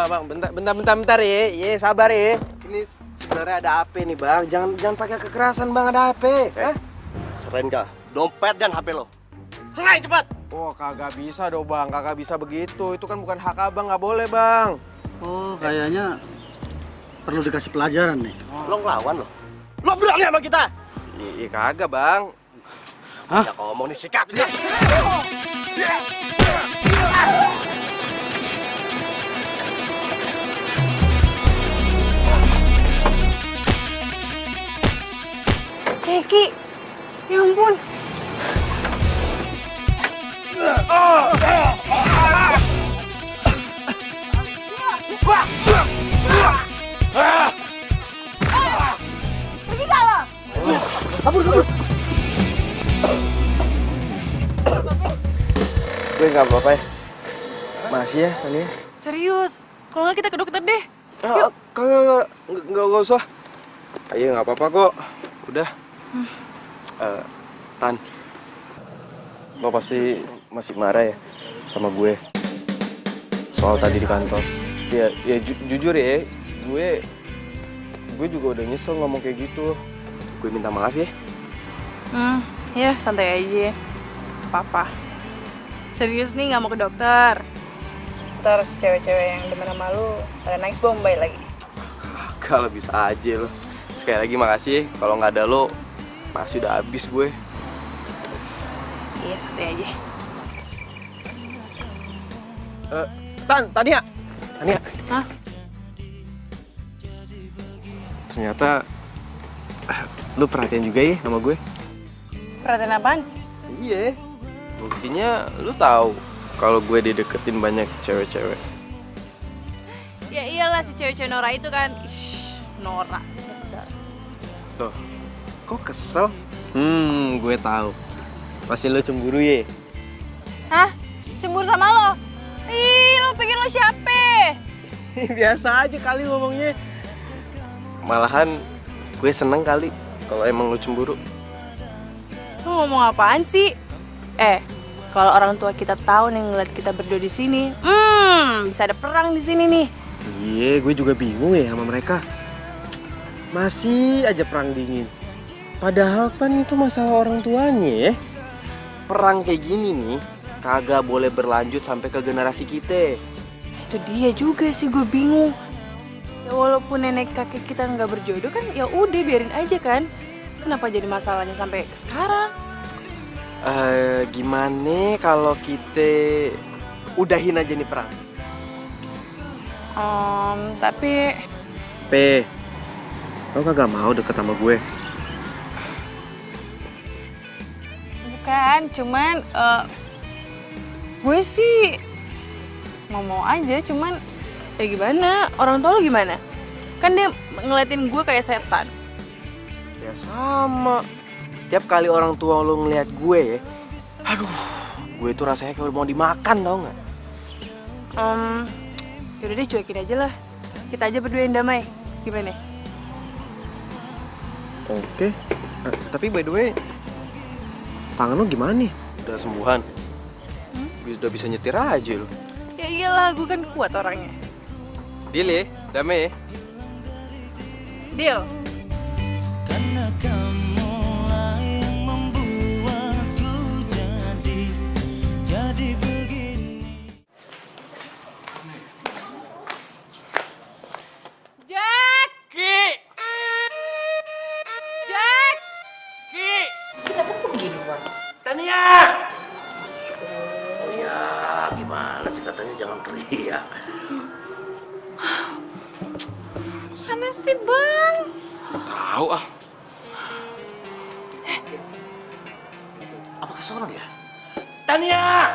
Speaker 6: bentar ya. Ye, sabar ya. Ini sebenarnya ada apa nih, Bang? Jangan pakai kekerasan, Bang. Ada apa? Hah?
Speaker 8: Serain gak dompet dan HP lo. Serain cepat!
Speaker 6: Oh, kagak bisa dong, Bang. Kagak bisa begitu. Itu kan bukan hak Abang, nggak boleh, Bang.
Speaker 8: Oh, kayaknya perlu dikasih pelajaran nih. Lo ngelawan lo. Lo berani sama kita?
Speaker 6: Iya, kagak, Bang.
Speaker 8: Hah? Ya ngomong nih, sikat.
Speaker 4: Ceki, ya ampun.
Speaker 2: Pergi gak lo?
Speaker 6: Kabur. Gue nggak apa-apa ya. Masih ya, Tania.
Speaker 4: Serius, kalau nggak kita ke dokter deh.
Speaker 6: Yuk. Kagak, nggak usah. Ayo, nggak apa-apa kok. Udah. Tan, lo pasti masih marah ya sama gue soal tadi di kantor. Ya jujur ya, gue juga udah nyesel ngomong kayak gitu. Gue minta maaf ya.
Speaker 4: Ya santai aja. Papa. Serius nih nggak mau ke dokter. Ntar cewek-cewek yang demen sama lu pada nangis bombay lagi.
Speaker 6: Kalau bisa aja lo. Sekali lagi makasih. Kalau nggak ada lo, pasti udah habis gue.
Speaker 4: Iya santai aja.
Speaker 6: Tania.
Speaker 4: Hah?
Speaker 6: Ternyata lu perhatian juga ya sama gue.
Speaker 4: Perhatian apaan?
Speaker 6: Iya. Buktinya lu tahu kalau gue dideketin banyak cewek-cewek.
Speaker 4: Ya iyalah si cewek-cewek Nora itu kan. Ish, Nora dasar.
Speaker 6: Loh, kok kesel? Gue tahu. Pasti lu cemburu ya.
Speaker 4: Hah? Cemburu sama lo? Ih, lo pikir lo siapa?
Speaker 6: Biasa aja kali ngomongnya. Malahan gue seneng kali kalau emang lu cemburu.
Speaker 4: Lo ngomong apaan sih? Kalau orang tua kita tahu nih ngeliat kita berdua di sini, bisa ada perang di sini nih.
Speaker 6: Iya, gue juga bingung ya sama mereka. Masih aja perang dingin. Padahal kan itu masalah orang tuanya ya. Perang kayak gini nih kagak boleh berlanjut sampai ke generasi kita.
Speaker 4: Itu dia juga sih gue bingung. Ya walaupun nenek kakek kita nggak berjodoh kan, ya udah biarin aja kan. Kenapa jadi masalahnya sampai sekarang?
Speaker 6: Gimana kalau kita udahin aja nih perang?
Speaker 4: Tapi
Speaker 6: lo kagak mau deket sama gue?
Speaker 4: bukan, cuman gue sih mau aja, cuman ya gimana? Orang tua lo gimana? Kan dia ngeliatin gue kayak setan.
Speaker 6: Ya sama. Setiap kali orang tua lo ngeliat gue ya, aduh, gue tuh rasanya kayak mau dimakan, tau nggak?
Speaker 4: Yaudah deh, cuekin aja lah. Kita aja berdua yang damai. Gimana?
Speaker 6: Oke. Tapi by the way, tangan lo gimana nih? Udah sembuhan? Udah bisa nyetir aja lo.
Speaker 4: Ya iyalah, gue kan kuat orangnya.
Speaker 6: Deal ya? Damai ya?
Speaker 4: Deal.
Speaker 5: Karena kamulah yang membuatku jadi begini.
Speaker 4: Jack!
Speaker 1: Ki!
Speaker 4: Jack!
Speaker 1: Ki!
Speaker 2: Kita kan pergi luar.
Speaker 1: Tania!
Speaker 10: Oh ya, gimana sih katanya jangan teriak.
Speaker 4: Mana sih, Bang?
Speaker 1: Tahu ah.
Speaker 10: Apa kesono dia? Tania!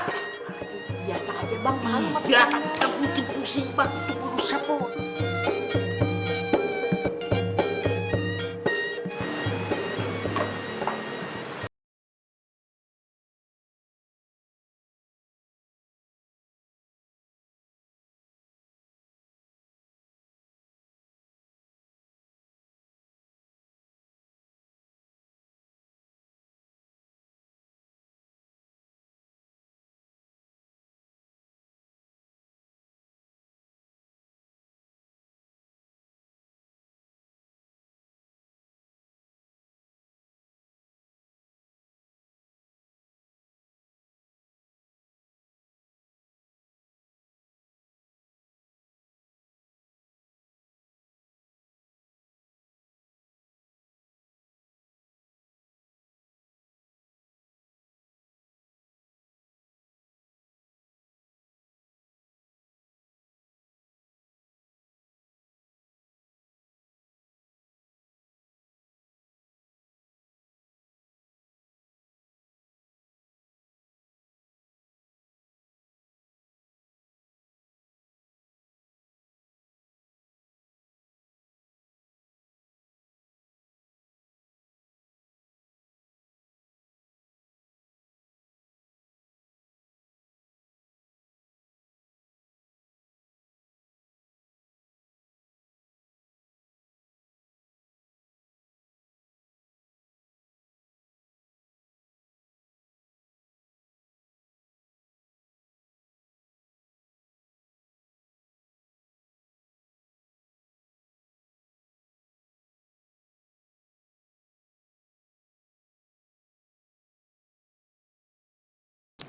Speaker 2: Biasa aja Bang, malu.
Speaker 10: Ya, kamu itu pusing banget, itu siapa?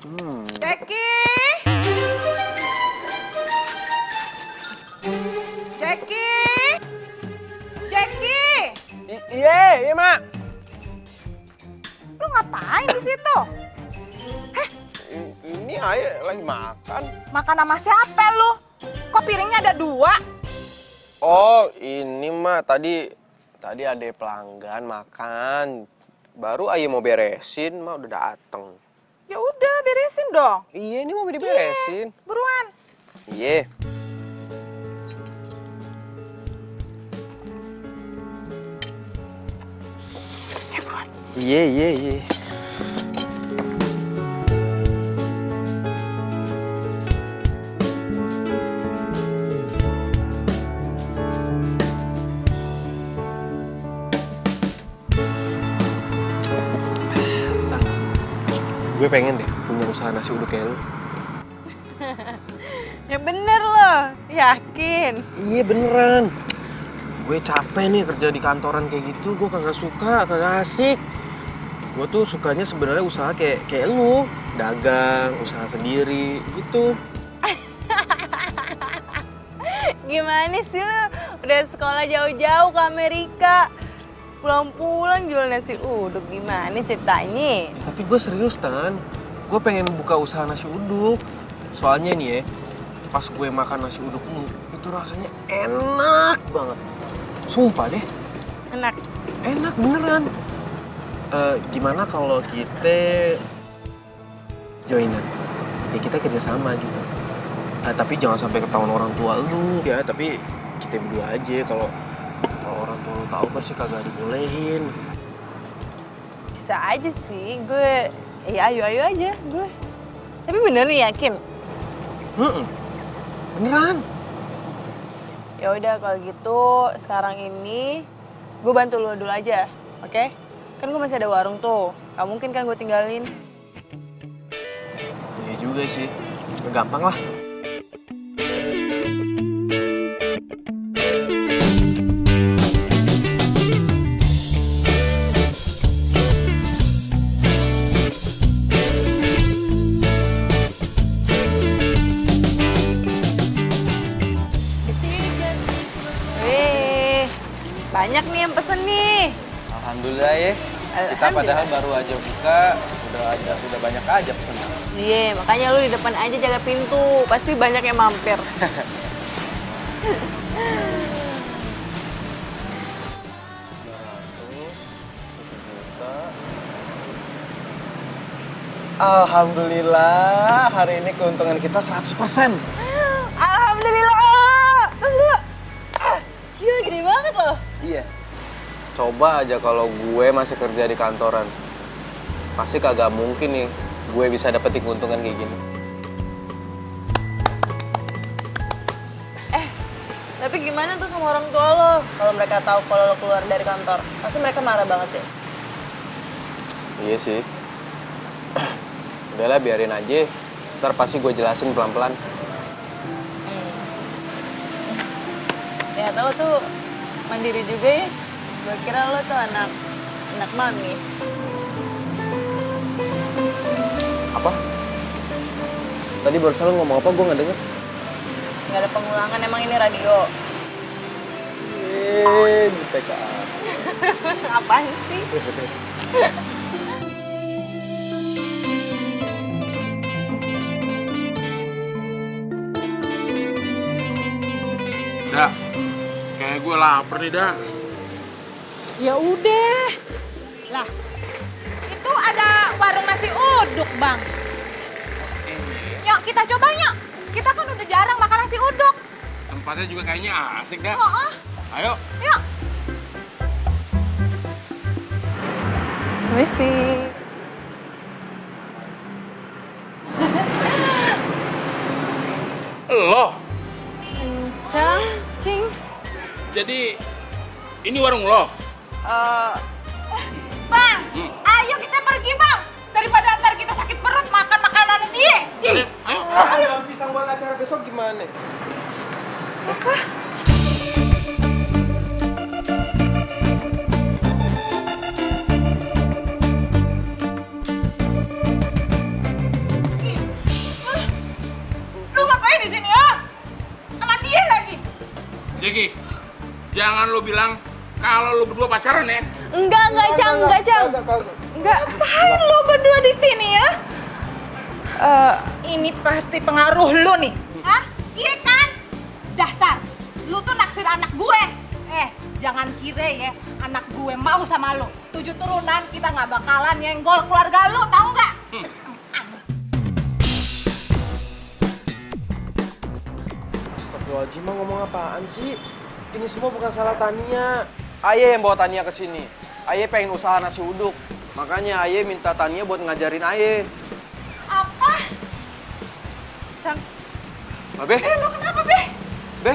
Speaker 9: Jackie! Jackie! Jackie!
Speaker 6: Iya, Mak.
Speaker 9: Lu ngapain di situ?
Speaker 6: Ini Ayah lagi makan.
Speaker 9: Makan sama siapa lu? Kok piringnya ada 2?
Speaker 6: Oh, ini mah tadi ada pelanggan makan. Baru Ayah mau beresin, mah udah dateng.
Speaker 9: Ya udah, beresin dong.
Speaker 6: Iya, ini mau diberesin.
Speaker 9: Buruan.
Speaker 6: Iya. Iya. Gue pengen deh punya usaha nasi uduk kayak lu.
Speaker 4: Yang bener loh, yakin.
Speaker 6: Iya beneran. Gue capek nih kerja di kantoran kayak gitu, gue kagak suka, kagak asik. Gue tuh sukanya sebenarnya usaha kayak lu, dagang, usaha sendiri gitu.
Speaker 4: Gimana sih lu? Udah sekolah jauh-jauh ke Amerika. Pulang-pulang jual nasi uduk, gimana ceritanya?
Speaker 6: Tapi gue serius, Tan. Gue pengen buka usaha nasi uduk. Soalnya nih ya, pas gue makan nasi uduk lu, itu rasanya enak banget. Sumpah deh.
Speaker 4: Enak?
Speaker 6: Enak beneran. Gimana kalau kita joinan? Ya kita kerjasama gitu. Tapi jangan sampai ketahuan orang tua lu ya. Tapi kita berdua aja. Kalau orang tua lu tahu pasti kagak dibolehin.
Speaker 4: Bisa aja sih, gue ya ayo aja gue. Tapi bener nih yakin?
Speaker 6: Beneran.
Speaker 4: Ya udah kalau gitu sekarang ini gue bantu lu dulu aja, oke? Kan gue masih ada warung tuh, gak mungkin kan gue tinggalin.
Speaker 6: Iya juga sih, gampang lah.
Speaker 4: Banyak nih yang pesen nih.
Speaker 6: Alhamdulillah ya. Kita padahal baru aja buka, udah banyak aja pesanan.
Speaker 4: Iya, makanya lu di depan aja jaga pintu. Pasti banyak yang mampir.
Speaker 6: Alhamdulillah, hari ini keuntungan kita 100%.
Speaker 4: Alhamdulillah. Terus lu, gila gede banget loh.
Speaker 6: Iya. Coba aja kalau gue masih kerja di kantoran. Pasti kagak mungkin nih gue bisa dapetin keuntungan kayak gini.
Speaker 4: Tapi gimana tuh sama orang tua lo? Kalau mereka tahu kalau lo keluar dari kantor, pasti mereka marah banget ya?
Speaker 6: Iya sih. Udahlah biarin aja. Ntar pasti gue jelasin pelan-pelan.
Speaker 4: Ternyata lo tuh mandiri juga ya. Gue kira lo tuh anak mami.
Speaker 6: Apa? Tadi barusan lo ngomong apa? Gue nggak denger.
Speaker 4: Nggak ada pengulangan, emang ini radio.
Speaker 6: Di TKA.
Speaker 4: Apaan sih?
Speaker 1: Dak, kayak gue lapar nih, Dak.
Speaker 9: Ya udah. Lah, itu ada warung nasi uduk, Bang. Yuk, kita coba yuk. Kita kan udah jarang makan nasi uduk.
Speaker 1: Tempatnya juga kayaknya asik, Dak.
Speaker 9: Oh.
Speaker 1: Ayo.
Speaker 9: Yuk.
Speaker 4: Misi.
Speaker 1: Lo.
Speaker 4: Cing.
Speaker 1: Jadi ini warung lo.
Speaker 9: Bang, ayo kita pergi, Bang. Daripada ntar kita sakit perut makan makanan dia.
Speaker 6: Ayo. Pisang buat acara besok gimana?
Speaker 9: Apa?
Speaker 1: Niki, jangan lu bilang kalau lu berdua pacaran ya.
Speaker 9: Enggak, Cang. Enggak. Ngapain lu berdua di sini ya? Ini pasti pengaruh lu nih. Hah? Iya kan? Dasar, lu tuh naksir anak gue. Jangan kira ya, anak gue mau sama lu. 7 turunan kita nggak bakalan nyenggol keluarga lu, tahu nggak?
Speaker 6: Astagfirullahaladzim, ngomong apaan sih? Ini semua bukan salah Tania. Aye yang bawa Tania ke sini. Aye pengen usaha nasi uduk. Makanya Aye minta Tania buat ngajarin Aye.
Speaker 9: Apa? Cang.
Speaker 6: Babe?
Speaker 9: Lu kenapa, Be?
Speaker 6: Be?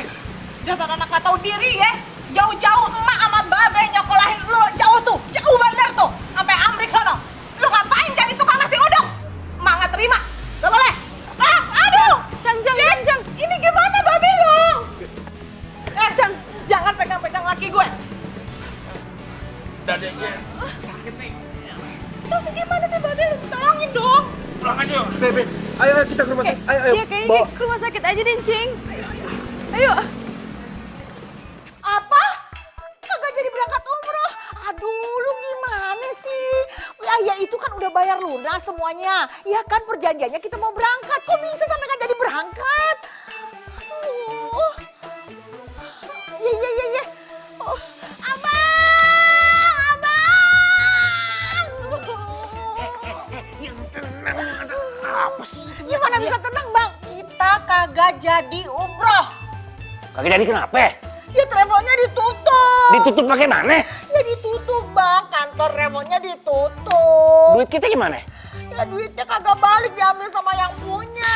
Speaker 9: Dasar anak gak tahu diri ya. Jauh-jauh emak sama babe nyokolahin lu jauh tuh. Jauh bener tuh. Sampai Amrik sono. Lu ngapain jadi tukang nasi uduk? Emak gak terima. Gak boleh. Aduh. Cang. Ini gimana babe lu? Cang, jangan pegang-pegang laki gue.
Speaker 1: Dadanya sakit nih.
Speaker 9: Tapi gimana sih babe? Tolongin dong.
Speaker 1: Pulang aja.
Speaker 6: Be, ayo kita ke rumah sakit. Ayo.
Speaker 4: Iya, kayaknya ke rumah sakit aja deh, Cing. Ayo.
Speaker 2: Apa? Kagak jadi berangkat umroh? Aduh, lu gimana sih? Ya itu kan udah bayar lunas semuanya. Ya kan perjanjiannya kita mau berangkat. Kok bisa sampai gak jadi berangkat? Aduh. Iya. Oh, abang.
Speaker 10: Yang tenang, apa sih?
Speaker 2: Gimana bisa tenang, Bang? Kita kagak jadi umroh.
Speaker 10: Kagak jadi kenapa?
Speaker 2: Ya travelnya ditutup.
Speaker 10: Ditutup pakai mana?
Speaker 2: Ya ditutup, Bang. Kantor travelnya ditutup.
Speaker 10: Duit kita gimana?
Speaker 2: Ya duitnya kagak balik, diambil sama yang punya.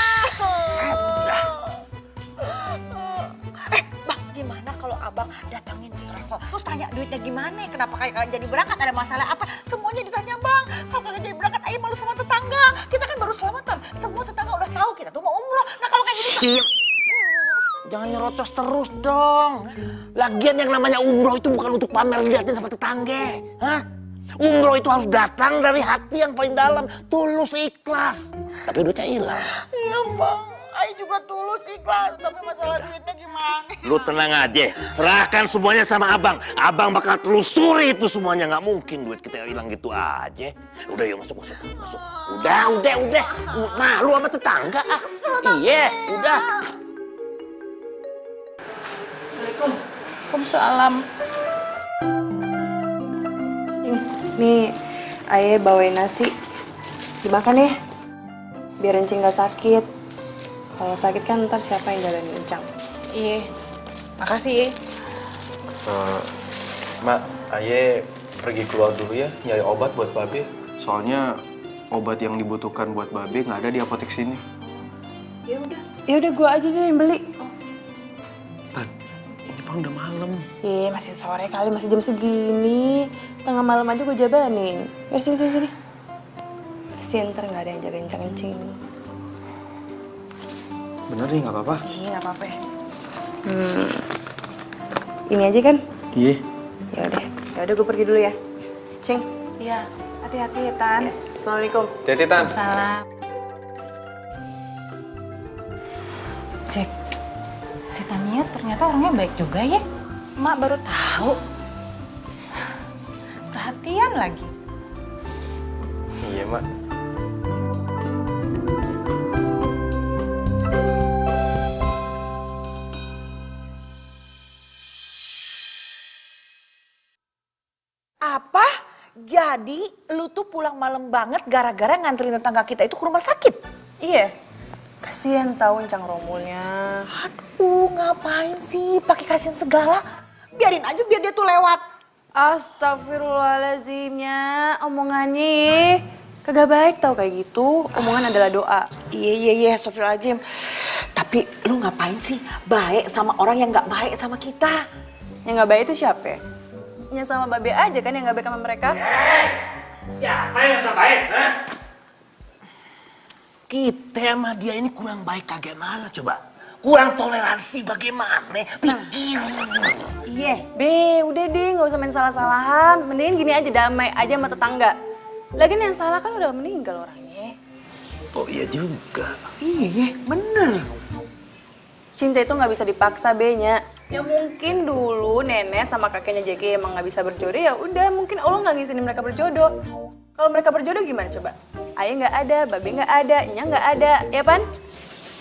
Speaker 2: Bang, gimana kalau abang datangin di travel, terus tanya duitnya gimana, kenapa kagak jadi berangkat, ada masalah apa, semuanya ditanya Bang. Kalau kagak jadi berangkat, ayo malu sama tetangga. Kita kan baru selamatan, semua tetangga udah tahu kita tuh mau umroh. Nah kalau kayak gini...
Speaker 10: Jangan nyerocos terus dong. Lagian yang namanya umroh itu bukan untuk pamer liatin sama tetangga. Hah? Umroh itu harus datang dari hati yang paling dalam, tulus ikhlas. Tapi duitnya hilang.
Speaker 2: Iya Bang, Ayo juga tulus ikhlas, tapi masalah duitnya gimana?
Speaker 10: Lu tenang aja, serahkan semuanya sama abang. Abang bakal telusuri itu semuanya, nggak mungkin duit kita hilang gitu aja. Udah yuk masuk. Udah. Malu sama tetangga. Iya, udah.
Speaker 4: Waalaikumsalam. Nih, Ayah bawain nasi. Dimakan ya, biar Encing gak sakit. Kalau sakit kan ntar siapa yang jagain Encang?
Speaker 9: Iya, makasih.
Speaker 6: Mak, Aye pergi keluar dulu ya, nyari obat buat Babe. Soalnya obat yang dibutuhkan buat Babe nggak ada di apotek sini.
Speaker 4: Ya udah gua aja deh yang beli.
Speaker 6: Bang udah malam.
Speaker 4: Masih sore kali, masih jam segini. Tengah malam aja gue jabanin. Ya sini. Kasian ntar gak ada yang jagain Encing.
Speaker 6: Bener nih, nggak apa-apa.
Speaker 4: Iya gak apa-apa. Ini aja kan?
Speaker 6: Iya.
Speaker 4: Ya udah gue pergi dulu ya. Cing.
Speaker 9: Iya, hati-hati ya Tan.
Speaker 4: Ya. Assalamualaikum.
Speaker 6: Hati-hati Tan.
Speaker 9: Salam. Cek, si Tania ternyata orangnya baik juga ya. Mak baru tahu. Perhatian lagi.
Speaker 6: Iya, Mak.
Speaker 2: Apa? Jadi lu tuh pulang malam banget gara-gara nganterin tetangga kita itu ke rumah sakit?
Speaker 4: Iya. Kasian tahu Encang Romulnya.
Speaker 2: Aduh, ngapain sih pakai kasihan segala? Biarin aja biar dia tuh lewat.
Speaker 4: Astagfirullahaladzimnya, omongannya kagak baik tau kayak gitu. Omongan adalah doa.
Speaker 2: Iya, astagfirullahaladzim. Tapi lu ngapain sih baik sama orang yang gak baik sama kita?
Speaker 4: Yang gak baik itu siapa? Ya sama Babe aja kan yang gak baik sama mereka.
Speaker 10: Siapa yang gak baik, ha? Kita sama dia ini kurang baik bagaimana coba? Kurang toleransi bagaimana? Pikir.
Speaker 2: Iya.
Speaker 4: Be, udah deh gak usah main salah-salahan. Mendingan gini aja, damai aja sama tetangga. Lagian yang salah kan udah meninggal orangnya.
Speaker 10: Oh iya juga.
Speaker 2: Iya, bener.
Speaker 4: Cinta itu nggak bisa dipaksa, Be-nya. Ya mungkin dulu nenek sama kakeknya Jeki emang nggak bisa berjodoh, ya udah mungkin Allah nggak ngizinin mereka berjodoh. Kalau mereka berjodoh gimana coba? Ayah nggak ada, babe nggak ada, Nya nggak ada, ya Pan?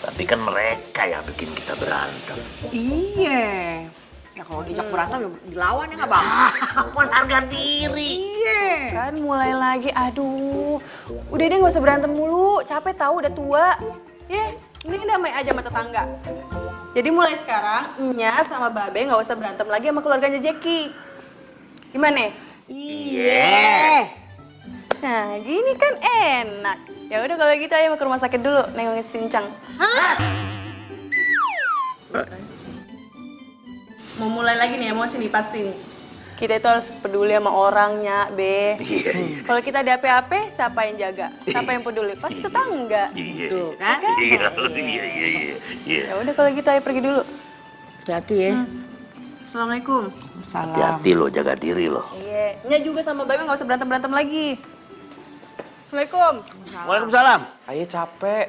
Speaker 10: Tapi kan mereka yang bikin kita berantem.
Speaker 2: Iya. Ya kalau diajak berantem ya dilawan ya nggak bang?
Speaker 10: Harga diri.
Speaker 2: Iya.
Speaker 4: Kan mulai lagi, aduh. Udah deh nggak usah berantem mulu, capek tahu udah tua. Ya, ini damai aja sama tetangga. Jadi mulai sekarang, Nya sama Babe nggak usah berantem lagi sama keluarganya Jeki. Gimana?
Speaker 2: Iya.
Speaker 4: Nah, gini kan enak. Ya udah kalau gitu ayo ke rumah sakit dulu nengokin Sincang.
Speaker 2: Hah?
Speaker 4: Mau mulai lagi nih emosi nih pasti nih. Kita itu harus peduli sama orangnya, Be. Kalau kita ada apa-apa, siapa yang jaga? Siapa yang peduli? Pasti tetangga.
Speaker 10: Tuh,
Speaker 2: kan?
Speaker 10: Iya.
Speaker 4: Ya udah kalau gitu ayo pergi dulu.
Speaker 2: Hati-hati ya.
Speaker 4: Assalamualaikum.
Speaker 2: Salam.
Speaker 10: Hati-hati lo, jaga diri lo.
Speaker 4: Iya, Nya juga sama Babe nggak usah berantem-berantem lagi. Assalamualaikum.
Speaker 10: Waalaikumsalam.
Speaker 6: Ayah capek.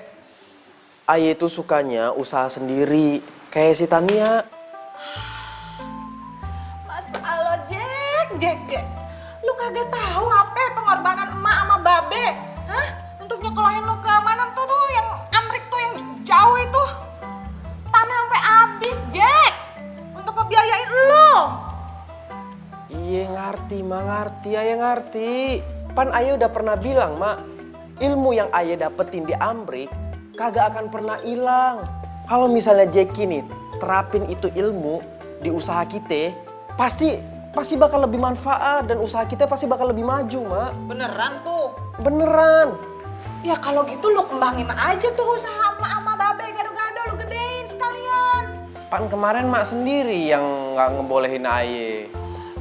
Speaker 6: Ayah itu sukanya usaha sendiri. Kayak si Tania.
Speaker 9: Alo Jack. Lu kagak tahu apa pengorbanan emak sama babe? Hah? Untuk nyekolahin lu ke mana tuh yang Amrik tuh yang jauh itu. Tanah sampai habis, Jack. Untuk ngebiayain lu.
Speaker 6: Iya ngerti, Mak, ngerti. Ayah ngerti. Pan ayah udah pernah bilang, Mak. Ilmu yang ayah dapetin di Amrik kagak akan pernah hilang. Kalau misalnya Jeki nih terapin itu ilmu di usaha kita, pasti bakal lebih manfaat dan usaha kita pasti bakal lebih maju, Mak.
Speaker 9: Beneran tuh.
Speaker 6: Beneran.
Speaker 9: Ya kalau gitu lu kembangin aja tuh usaha emak sama babe gado-gado lu gedein sekalian.
Speaker 6: Pan kemarin Mak sendiri yang nggak ngebolehin ayah.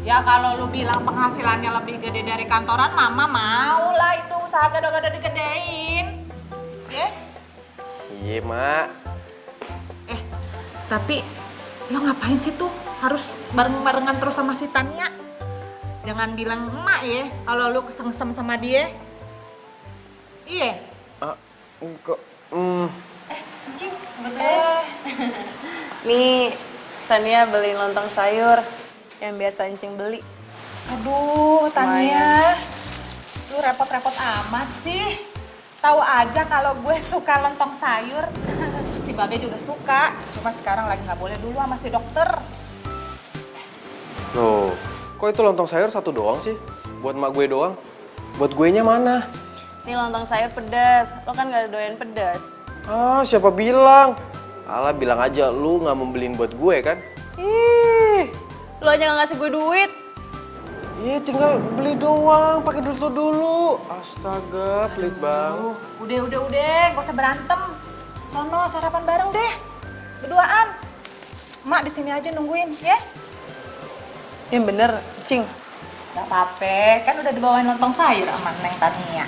Speaker 9: Ya kalau lu bilang penghasilannya lebih gede dari kantoran, mama mau lah itu usaha gado-gado digedein. Ya?
Speaker 6: Iya, Mak.
Speaker 9: Tapi lo ngapain sih tuh harus bareng-barengan terus sama si Tania? Jangan bilang emak ya kalau lu keseng-kesem sama dia. Iya.
Speaker 4: Cing, nih, Tania beli lontong sayur yang biasa Encing beli.
Speaker 9: Aduh, Tania. Lu repot-repot amat sih. Tahu aja kalau gue suka lontong sayur. Si Babe juga suka. Cuma sekarang lagi nggak boleh dulu sama si dokter.
Speaker 6: Loh, kok itu lontong sayur satu doang sih? Buat mak gue doang? Buat guenya mana?
Speaker 4: Nih lontong sayur pedas, lo kan gak doyan pedas.
Speaker 6: Ah, siapa bilang? Alah, bilang aja lu nggak membeliin buat gue kan?
Speaker 4: Ih, lo aja gak ngasih gue duit.
Speaker 6: Iya, tinggal beli doang, pakai dulu. Astaga, pelit banget.
Speaker 9: Udah, gak usah berantem. Sono sarapan bareng deh, berduaan. Mak di sini aja nungguin, ya?
Speaker 4: Yang bener, Cing.
Speaker 9: Gak apa-apa, kan udah dibawain lontong sayur sama Neng Tania.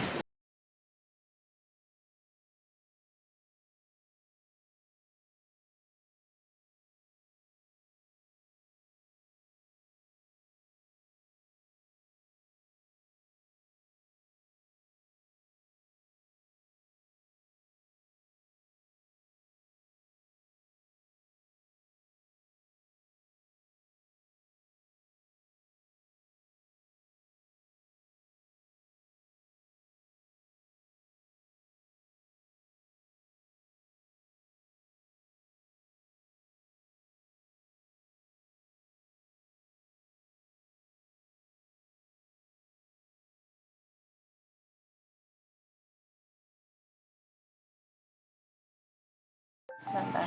Speaker 4: Bentar.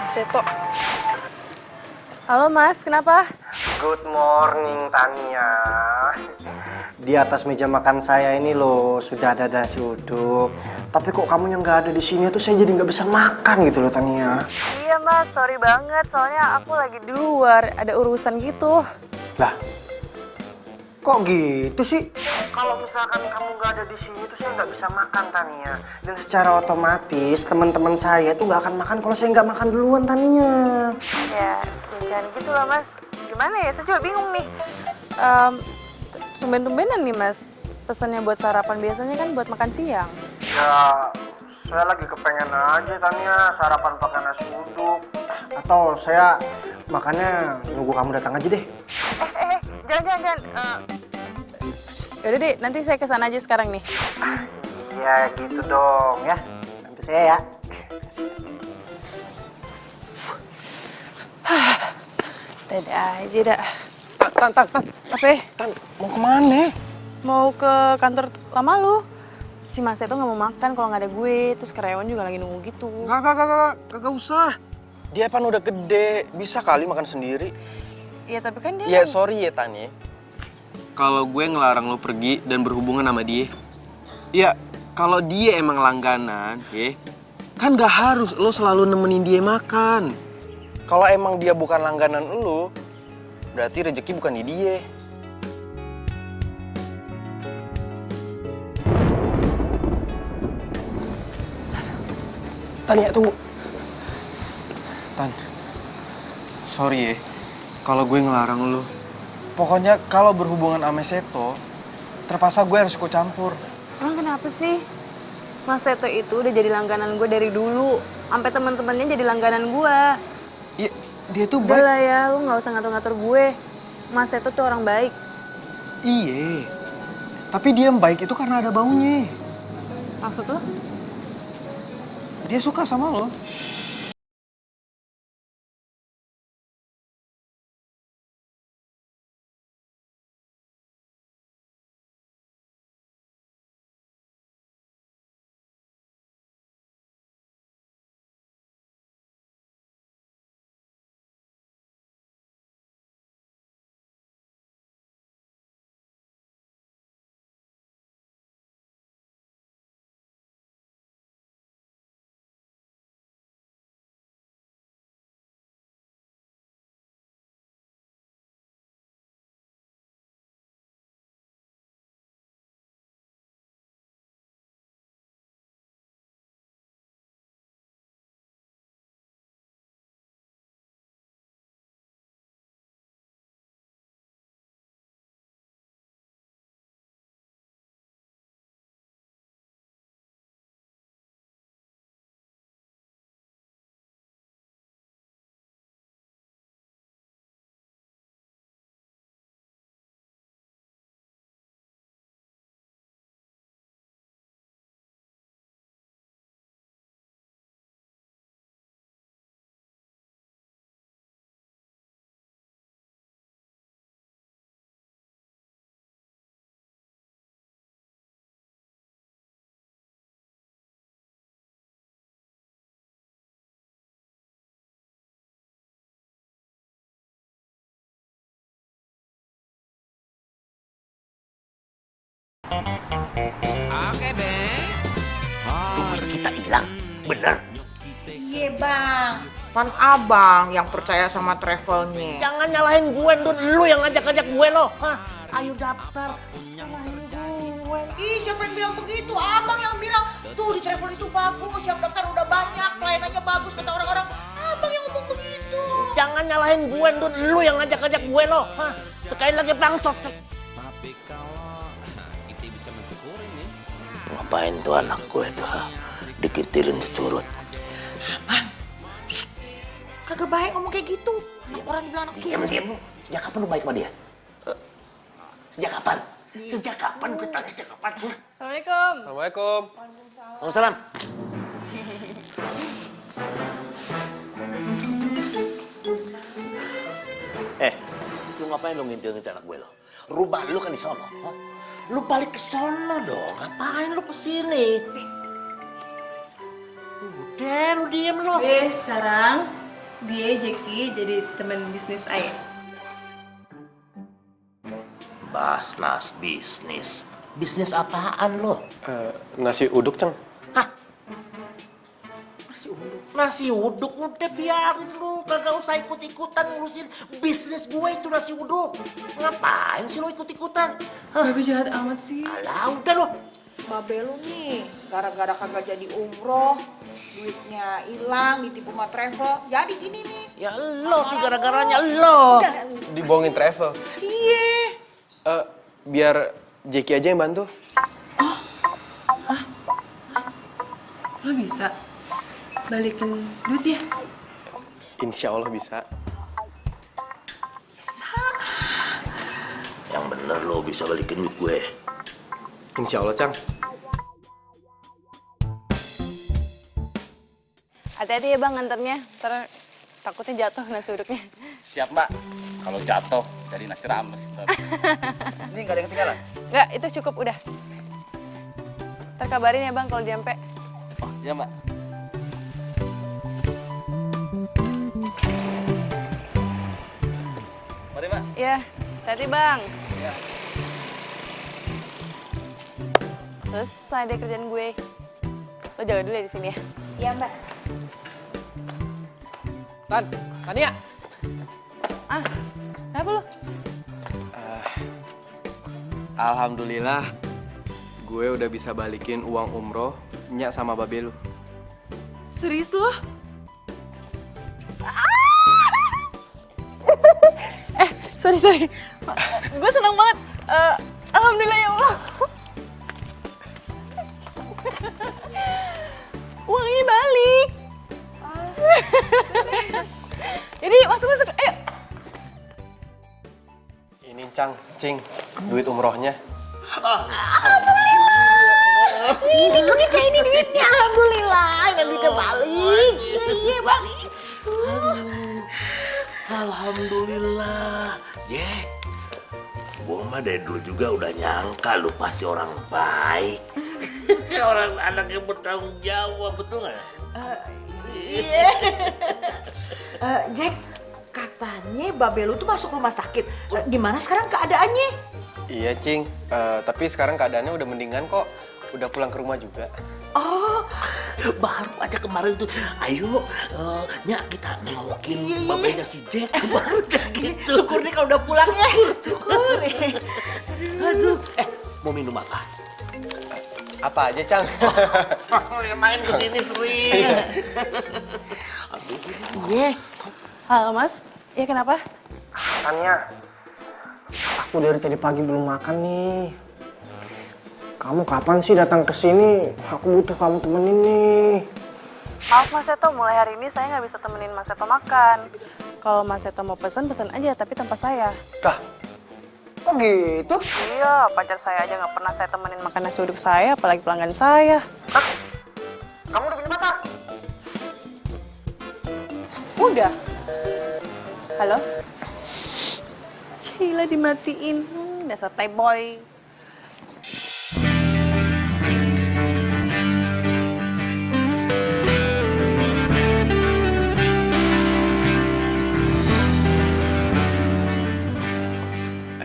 Speaker 4: Seto. Halo Mas, kenapa?
Speaker 8: Good morning Tania. Di atas meja makan saya ini loh sudah ada nasi uduk. Tapi kok kamu yang nggak ada di sini tuh saya jadi nggak bisa makan gitu loh Tania.
Speaker 4: Iya Mas, sorry banget. Soalnya aku lagi di luar, ada urusan gitu.
Speaker 8: Lah, kok gitu sih? Kalau misalkan kamu nggak ada di sini tuh saya nggak bisa makan Tania. Dan secara otomatis teman-teman saya tuh nggak akan makan kalau saya nggak makan duluan Tania.
Speaker 4: Ya, jangan gitu lah Mas. Gimana ya, saya juga bingung nih. Tumben-tumbenan nih Mas, pesannya buat sarapan biasanya kan buat makan siang.
Speaker 8: Ya, saya lagi kepengen aja Tania sarapan pakai nasi uduk. Atau saya makannya nunggu kamu datang aja deh.
Speaker 4: Jangan. Yaudah deh, nanti saya kesana aja sekarang nih.
Speaker 8: Iya gitu dong ya. Nanti saya ya.
Speaker 4: Dadah aja dah. Tan. Apa?
Speaker 6: Tan, mau kemana?
Speaker 4: Mau ke kantor lama lu. Si Mas itu nggak mau makan kalau nggak ada gue, terus karyawan juga lagi nunggu gitu.
Speaker 6: Kagak usah. Dia kan udah gede, bisa kali makan sendiri.
Speaker 4: Iya tapi kan dia.
Speaker 6: Ya sorry ya Tan ya. Kalau gue ngelarang lo pergi dan berhubungan sama dia. Ya kalau dia emang langganan, ya kan gak harus lo selalu nemenin dia makan. Kalau emang dia bukan langganan lo, berarti rezeki bukan di dia. Tania, tunggu. Tan, sorry ya, kalau gue ngelarang lo. Pokoknya kalau berhubungan sama Seto, terpaksa gue harus ikut campur.
Speaker 4: Emang kenapa sih? Mas Seto itu udah jadi langganan gue dari dulu. Sampai teman-temannya jadi langganan gue.
Speaker 6: Iya, dia tuh
Speaker 4: Udah
Speaker 6: baik.
Speaker 4: lah ya, lu nggak usah ngatur-ngatur gue. Mas Seto tuh orang baik.
Speaker 6: Iya, tapi dia baik itu karena ada baunya.
Speaker 4: Maksud lo?
Speaker 6: Dia suka sama lo.
Speaker 10: Oke, Bang. Duit kita hilang, bener?
Speaker 2: Iya bang, kan abang yang percaya sama travelnya.
Speaker 10: Jangan nyalahin gue, Dun. Lu yang ngajak-ngajak gue lo. Hah? Ayo daftar.
Speaker 2: Ih siapa yang bilang begitu? Abang yang bilang tuh di travel itu bagus, yang daftar udah banyak, pelayanannya bagus kata orang-orang. Abang yang ngomong begitu.
Speaker 10: Jangan nyalahin gue, Dun. Lu yang ngajak-ngajak gue lo. Hah? Sekali lagi bangtot. Ngapain tuh anak gue tuh, ha? Dikitilin securut.
Speaker 2: Kagak baik ngomong kayak gitu. Orang dibilang anak curut.
Speaker 10: Diam lu. Sejak kapan lu baik sama dia? Sejak kapan? Sejak kapan gue tanya sejak kapan?
Speaker 4: Assalamualaikum.
Speaker 6: Assalamualaikum.
Speaker 10: Waalaikumsalam. Lu ngapain lu ngintil-ngintil anak gue lo? Rubah lu kan di sono. Huh? Lu balik ke sono dong. Ngapain lu kesini? Udah, lu diem lo.
Speaker 4: Sekarang dia Jackie jadi teman bisnis Ayah.
Speaker 10: Basnas bisnis. Bisnis apaan lo?
Speaker 6: Nasi uduk, Ceng.
Speaker 10: Nasi uduk udah biarin lu, kagak usah ikut-ikutan ngurusin bisnis gue itu nasi uduk. Ngapain sih lo ikut-ikutan?
Speaker 4: Babe jahat amat sih.
Speaker 10: Alah udah lo.
Speaker 2: Babe lu nih, gara-gara kagak jadi umroh, duitnya hilang, ditipu sama travel, jadi gini nih.
Speaker 10: Ya lo sih gara-garanya lo.
Speaker 6: Dibohongin travel.
Speaker 2: Iya.
Speaker 6: Biar Jackie aja yang bantu.
Speaker 4: Lo bisa balikin duitnya?
Speaker 6: Insya Allah bisa.
Speaker 10: Yang bener lo bisa balikin duit gue.
Speaker 6: Insya Allah, Cang.
Speaker 4: Hati-hati ya bang nganternya, ntar takutnya jatuh nasi uduknya.
Speaker 13: Siap mbak. Kalau jatuh jadi nasi rames. Ini nggak ada yang ketinggalan?
Speaker 4: Nggak, itu cukup udah. Ntar kabarin ya bang kalau nyampe.
Speaker 13: Oh iya mbak. Mari mbak.
Speaker 4: Iya, hati-hati bang.
Speaker 13: Iya.
Speaker 4: Selesai deh kerjaan gue. Lo jaga dulu ya di sini ya.
Speaker 11: Iya mbak.
Speaker 6: Tania.
Speaker 4: Ah, kenapa lo?
Speaker 6: Alhamdulillah, gue udah bisa balikin uang umroh Nya sama babe lu.
Speaker 4: Serius lo? Sorry. Gue seneng banget. Alhamdulillah ya Allah. Uangnya balik. Jadi masuk. Ayo.
Speaker 6: Ini Cing, duit umrohnya.
Speaker 2: Ini duitnya, ini duitnya. Alhamdulillah, yang duitnya balik. Iya, balik.
Speaker 10: Alhamdulillah, Jack. Gue mah dari dulu juga udah nyangka lu pasti orang baik. Orang anak yang bertanggung jawab, betul nggak?
Speaker 2: Iya. Jack, katanya babe lu tuh masuk rumah sakit. Gimana sekarang keadaannya?
Speaker 6: Iya, Cing. Tapi sekarang keadaannya udah mendingan kok. Udah pulang ke rumah juga.
Speaker 10: Oh, baru aja kemarin tuh, ayo, Nya kita nengokin babenya si Jack. Baru udah gitu.
Speaker 2: Syukur nih kalau udah pulang ya. Syukur.
Speaker 10: Aduh, mau minum apa?
Speaker 6: Apa aja, Cang?
Speaker 10: Yang main kesini sering.
Speaker 4: Iya. Halo mas, ya kenapa?
Speaker 8: Tania, aku dari tadi pagi belum makan nih. Kamu kapan sih datang ke sini? Aku butuh kamu temenin nih.
Speaker 4: Maaf Mas Seto, mulai hari ini saya nggak bisa temenin Mas Seto makan. Kalau Mas Seto mau pesan aja, tapi tanpa saya.
Speaker 8: Kah? Kok gitu?
Speaker 4: Iya, pacar saya aja nggak pernah saya temenin makan nasi uduk saya, apalagi pelanggan saya.
Speaker 8: Hah? Kamu udah punya pacar?
Speaker 4: Udah. Halo? Cila dimatiin. Dasar playboy.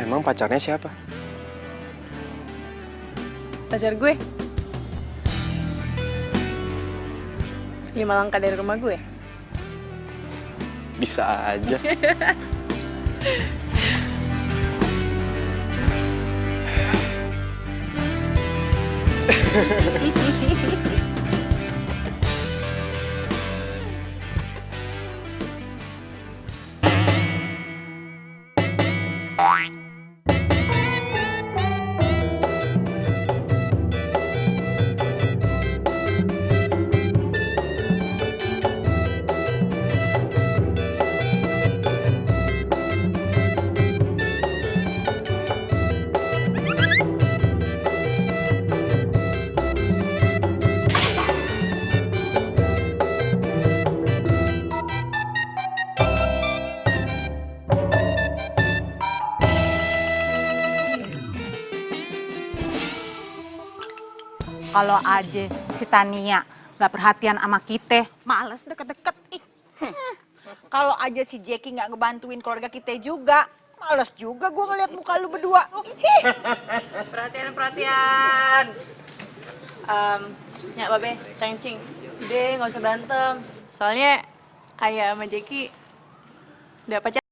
Speaker 6: Emang pacarnya siapa?
Speaker 4: Pacar gue. 5 langkah dari rumah gue.
Speaker 6: Bisa aja.
Speaker 9: Kalau aja si Tania nggak perhatian sama kita, males deket-deket.
Speaker 2: Kalau aja si Jackie nggak ngebantuin keluarga kita juga, males juga gue ngeliat muka lu berdua.
Speaker 4: Perhatian. Ya babe, cengcing. Udah nggak usah berantem. Soalnya Ayah sama Jackie udah pacaran.